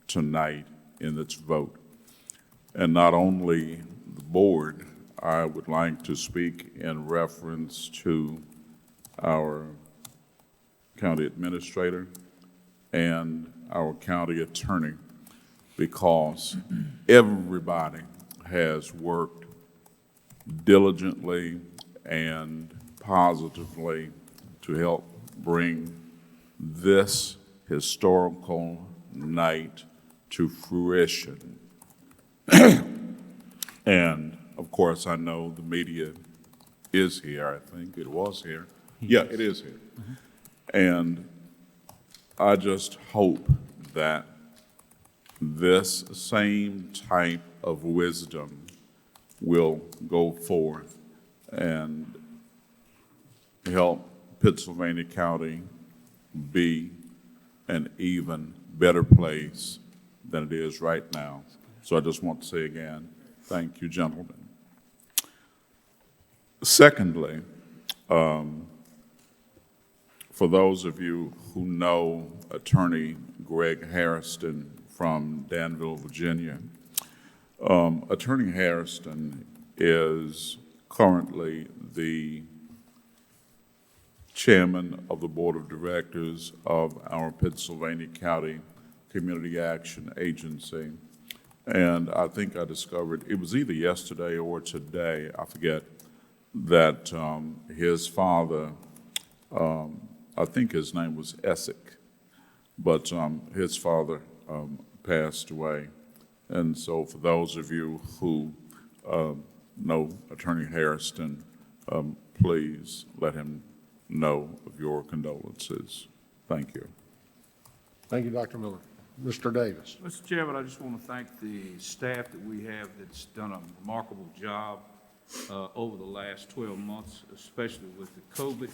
tonight in its vote. And not only the board, I would like to speak in reference to our county administrator and our county attorney, because everybody has worked diligently and positively to help bring this historical night to fruition. And of course, I know the media is here. I think it was here. Yeah, it is here. And I just hope that this same type of wisdom will go forth and help Pittsylvania County be an even better place than it is right now. So I just want to say again, thank you, gentlemen. Secondly, for those of you who know Attorney Greg Harrison from Danville, Virginia, Attorney Harrison is currently the chairman of the board of directors of our Pittsylvania County Community Action Agency. And I think I discovered, it was either yesterday or today, I forget, that his father, I think his name was Essick, but his father passed away. And so for those of you who know Attorney Harrison, please let him know of your condolences. Thank you. Thank you, Dr. Miller. Mr. Davis. Mr. Chairman, I just want to thank the staff that we have that's done a remarkable job over the last 12 months, especially with the COVID.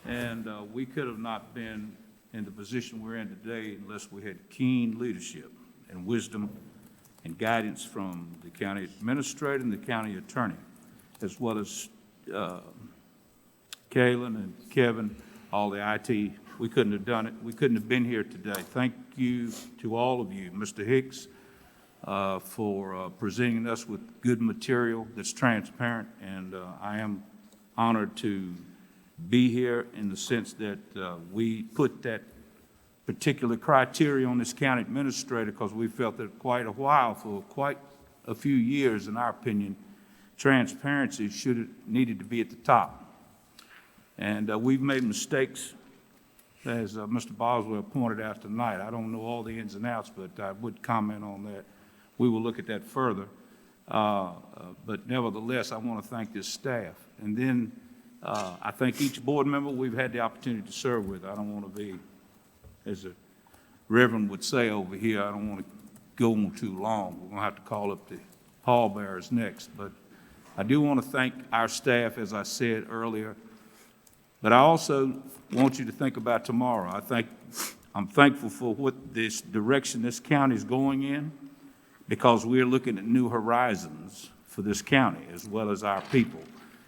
And we could have not been in the position we're in today unless we had keen leadership and wisdom and guidance from the county administrator and the county attorney, as well as Kaylin and Kevin, all the IT. We couldn't have done it. We couldn't have been here today. Thank you to all of you, Mr. Hicks, for presenting us with good material that's transparent, and I am honored to be here in the sense that we put that particular criteria on this county administrator because we felt that quite a while, for quite a few years, in our opinion, transparency needed to be at the top. And we've made mistakes, as Mr. Boswell pointed out tonight. I don't know all the ins and outs, but I would comment on that. we will look at that further. But nevertheless, I want to thank this staff. And then I thank each board member we've had the opportunity to serve with. I don't want to be, as the Reverend would say over here, I don't want to go on too long. We're going to have to call up the pallbearers next. But I do want to thank our staff, as I said earlier. But I also want you to think about tomorrow. I'm thankful for what this direction this county is going in, because we're looking at new horizons for this county, as well as our people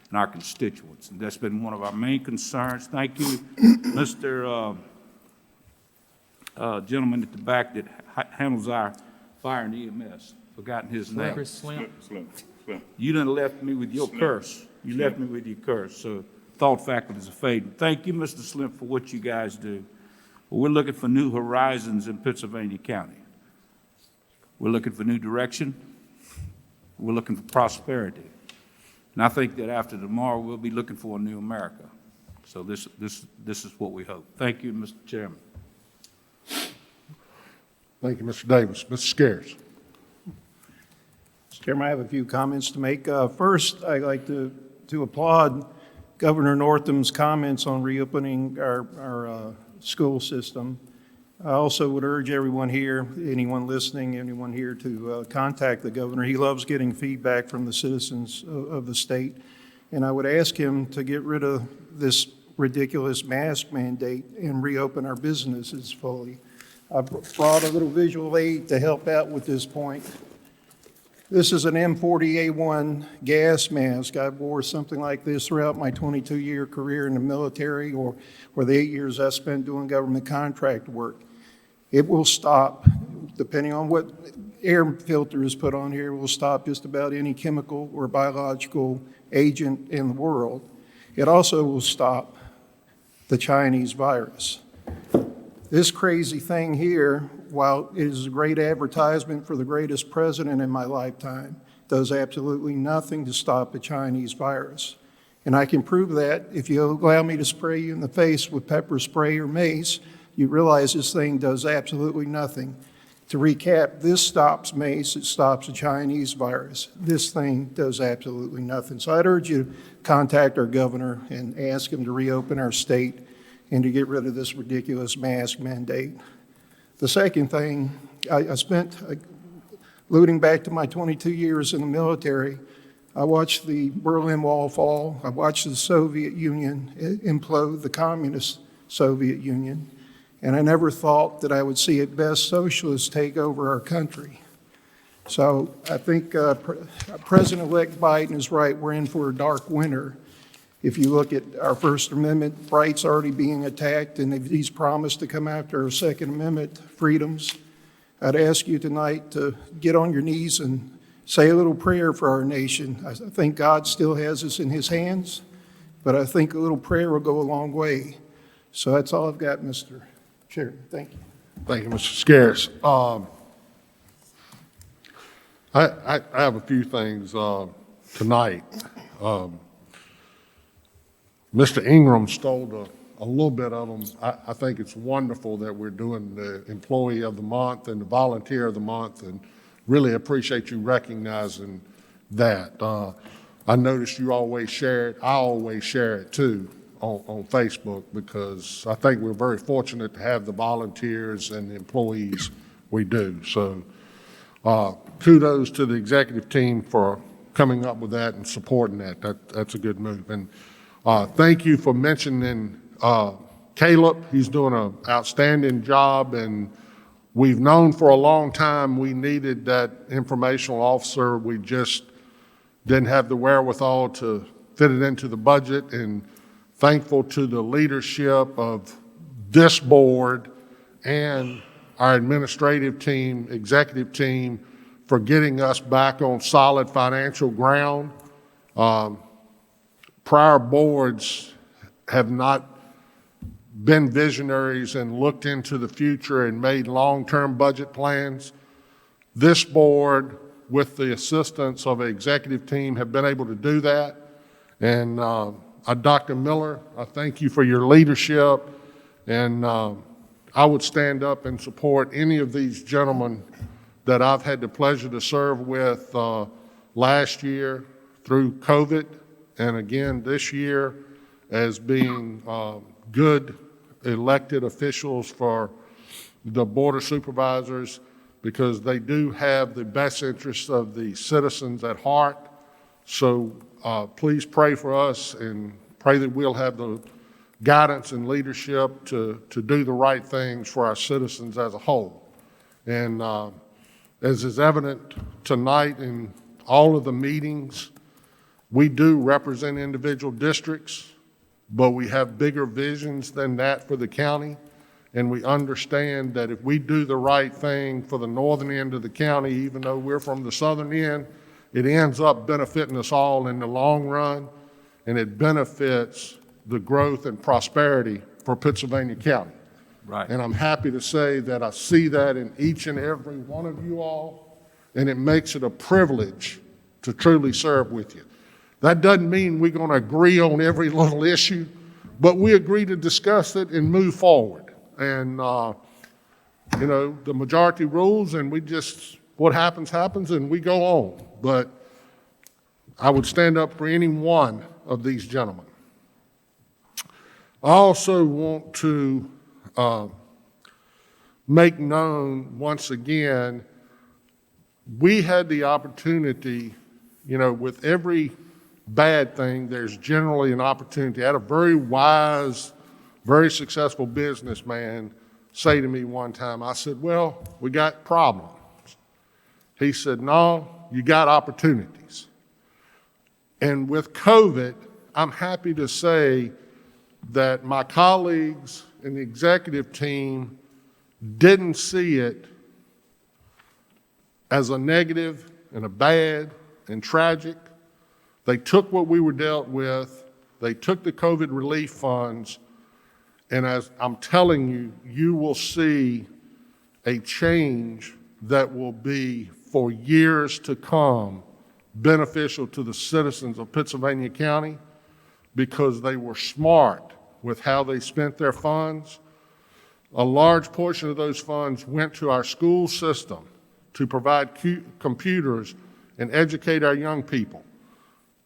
and our constituents. And that's been one of our main concerns. Thank you, Mr. Gentleman at the back that handles our fire and EMS. Forgotten his name. Chris Slimp. Slim. You done left me with your curse. You left me with your curse. So thought faculties are fading. Thank you, Mr. Slimp, for what you guys do. We're looking for new horizons in Pittsylvania County. We're looking for new direction. We're looking for prosperity. And I think that after tomorrow, we'll be looking for a new America. So this is what we hope. Thank you, Mr. Chairman. Thank you, Mr. Davis. Mr. Scares. Mr. Chairman, I have a few comments to make. First, I'd like to applaud Governor Northam's comments on reopening our school system. I also would urge everyone here, anyone listening, anyone here to contact the governor. He loves getting feedback from the citizens of the state. And I would ask him to get rid of this ridiculous mask mandate and reopen our businesses fully. I brought a little visual aid to help out with this point. This is an M40A1 gas mask. I wore something like this throughout my 22-year career in the military, or the 8 years I spent doing government contract work. It will stop, depending on what air filter is put on here, it will stop just about any chemical or biological agent in the world. It also will stop the Chinese virus. This crazy thing here, while it is a great advertisement for the greatest president in my lifetime, does absolutely nothing to stop the Chinese virus. And I can prove that if you allow me to spray you in the face with pepper spray or mace. You realize this thing does absolutely nothing. To recap, this stops mace, it stops the Chinese virus. This thing does absolutely nothing. So I'd urge you to contact our governor and ask him to reopen our state and to get rid of this ridiculous mask mandate. The second thing, I spent, alluding back to my 22 years in the military, I watched the Berlin Wall fall. I watched the Soviet Union implode, the communist Soviet Union. And I never thought that I would see at best socialists take over our country. So I think President-elect Biden is right. We're in for a dark winter. If you look at our First Amendment rights already being attacked, and if he's promised to come after our Second Amendment freedoms, I'd ask you tonight to get on your knees and say a little prayer for our nation. I think God still has us in his hands, but I think a little prayer will go a long way. So that's all I've got, Mr. Chairman. Thank you. Thank you, Mr. Scares. I have a few things tonight. Mr. Ingram stole a little bit of them. I think it's wonderful that we're doing the Employee of the Month and the Volunteer of the Month, and really appreciate you recognizing that. I noticed you always share it. I always share it too on Facebook, because I think we're very fortunate to have the volunteers and the employees we do. So kudos to the executive team for coming up with that and supporting that. That's a good move. And thank you for mentioning Caleb. He's doing an outstanding job, and we've known for a long time we needed that informational officer. We just didn't have the wherewithal to fit it into the budget, and thankful to the leadership of this board and our administrative team, executive team, for getting us back on solid financial ground. Prior boards have not been visionaries and looked into the future and made long-term budget plans. This board, with the assistance of an executive team, have been able to do that. And Dr. Miller, I thank you for your leadership, and I would stand up and support any of these gentlemen that I've had the pleasure to serve with last year through COVID, and again this year as being good elected officials for the Board of Supervisors, because they do have the best interests of the citizens at heart. So please pray for us and pray that we'll have the guidance and leadership to do the right things for our citizens as a whole. And as is evident tonight in all of the meetings, we do represent individual districts, but we have bigger visions than that for the county. And we understand that if we do the right thing for the northern end of the county, even though we're from the southern end, it ends up benefiting us all in the long run, and it benefits the growth and prosperity for Pittsylvania County. Right. And I'm happy to say that I see that in each and every one of you all, and it makes it a privilege to truly serve with you. That doesn't mean we're going to agree on every little issue, but we agree to discuss it and move forward. And, you know, the majority rules, and we just, what happens, happens, and we go on. But I would stand up for any one of these gentlemen. I also want to make known once again, we had the opportunity, you know, with every bad thing, there's generally an opportunity. I had a very wise, very successful businessman say to me one time, I said, well, we got problems. He said, no, you got opportunities. And with COVID, I'm happy to say that my colleagues and the executive team didn't see it as a negative and a bad and tragic. They took what we were dealt with, they took the COVID relief funds, and as I'm telling you, you will see a change that will be for years to come beneficial to the citizens of Pittsylvania County, because they were smart with how they spent their funds. A large portion of those funds went to our school system to provide computers and educate our young people.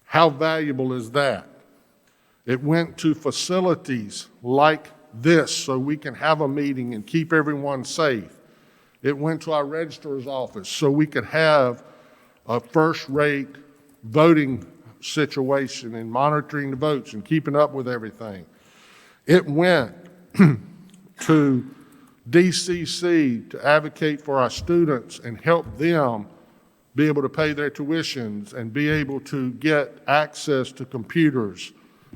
How valuable is that? It went to facilities like this so we can have a meeting and keep everyone safe. It went to our registrar's office so we could have a first-rate voting situation and monitoring the votes and keeping up with everything. It went to DCC to advocate for our students and help them be able to pay their tuitions and be able to get access to computers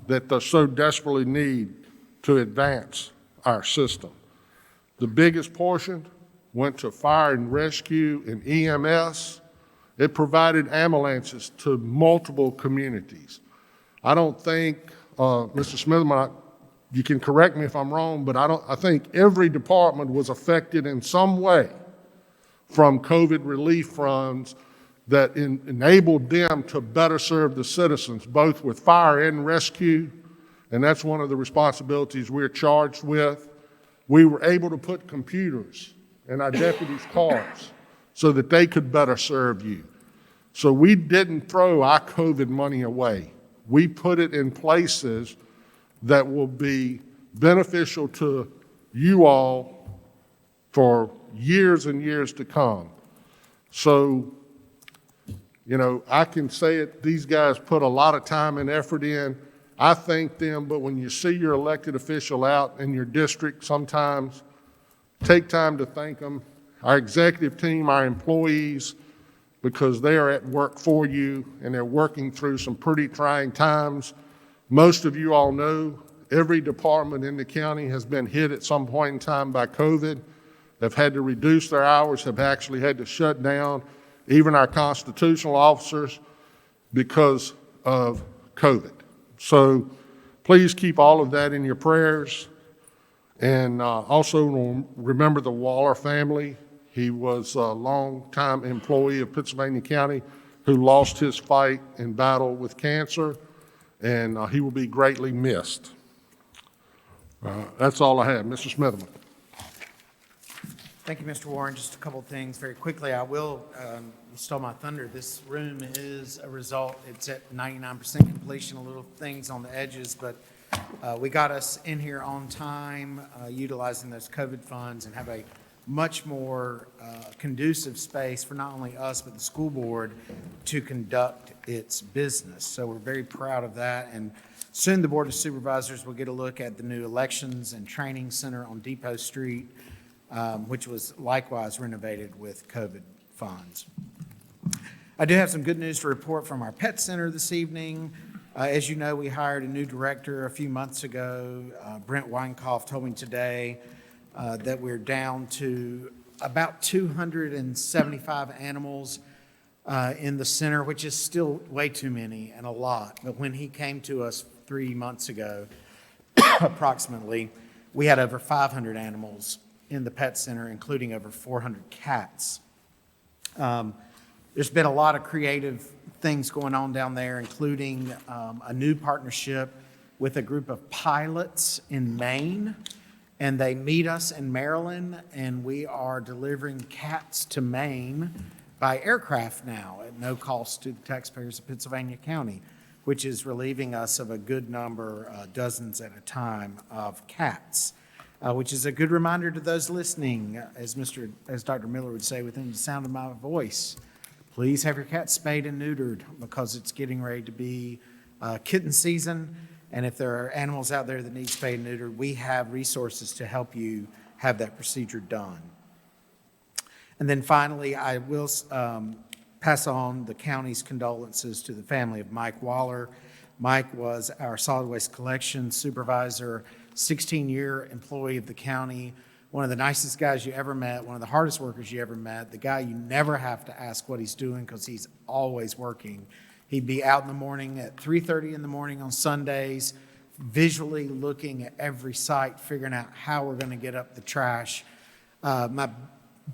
that they so desperately need to advance our system. The biggest portion went to fire and rescue and EMS. It provided ambulances to multiple communities. I don't think, Mr. Smithman, you can correct me if I'm wrong, but I think every department was affected in some way from COVID relief funds that enabled them to better serve the citizens, both with fire and rescue, and that's one of the responsibilities we're charged with. We were able to put computers in our deputies' cars so that they could better serve you. So we didn't throw our COVID money away. We put it in places that will be beneficial to you all for years and years to come. So, you know, I can say it, these guys put a lot of time and effort in. I thank them, but when you see your elected official out in your district, sometimes take time to thank them. Our executive team, our employees, because they are at work for you and they're working through some pretty trying times. Most of you all know every department in the county has been hit at some point in time by COVID. They've had to reduce their hours, have actually had to shut down, even our constitutional officers, because of COVID. So please keep all of that in your prayers. And also remember the Waller family. He was a longtime employee of Pittsylvania County who lost his fight in battle with cancer, and he will be greatly missed. That's all I have. Mr. Smithman. Thank you, Mr. Warren. Just a couple of things very quickly. I will, you stole my thunder. This room is a result. It's at 99% completion, a little things on the edges, but we got us in here on time, utilizing those COVID funds, and have a much more conducive space for not only us, but the school board to conduct its business. So we're very proud of that. And soon the Board of Supervisors will get a look at the new Elections and Training Center on Depot Street, which was likewise renovated with COVID funds. I do have some good news to report from our pet center this evening. As you know, we hired a new director a few months ago. Brent Weinkauf told me today that we're down to about 275 animals in the center, which is still way too many and a lot. But when he came to us 3 months ago, approximately, we had over 500 animals in the pet center, including over 400 cats. There's been a lot of creative things going on down there, including a new partnership with a group of pilots in Maine, and they meet us in Maryland, and we are delivering cats to Maine by aircraft now at no cost to the taxpayers of Pittsylvania County, which is relieving us of a good number, dozens at a time, of cats. Which is a good reminder to those listening, as Dr. Miller would say, within the sound of my voice, please have your cat spayed and neutered, because it's getting ready to be kitten season. And if there are animals out there that need spayed and neutered, we have resources to help you have that procedure done. And then finally, I will pass on the county's condolences to the family of Mike Waller. Mike was our solid waste collection supervisor, 16-year employee of the county, one of the nicest guys you ever met, one of the hardest workers you ever met, the guy you never have to ask what he's doing because he's always working. He'd be out in the morning at 3:30 in the morning on Sundays, visually looking at every site, figuring out how we're going to get up the trash. My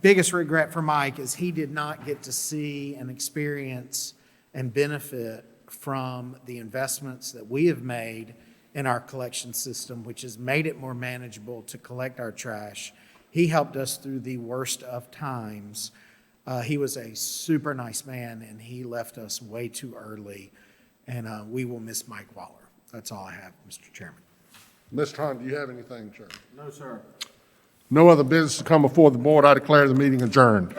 biggest regret for Mike is he did not get to see and experience and benefit from the investments that we have made in our collection system, which has made it more manageable to collect our trash. He helped us through the worst of times. He was a super nice man, and he left us way too early, and we will miss Mike Waller. That's all I have, Mr. Chairman. Mr. Hunt, do you have anything, Chairman? No, sir. No other business to come before the board. I declare the meeting adjourned.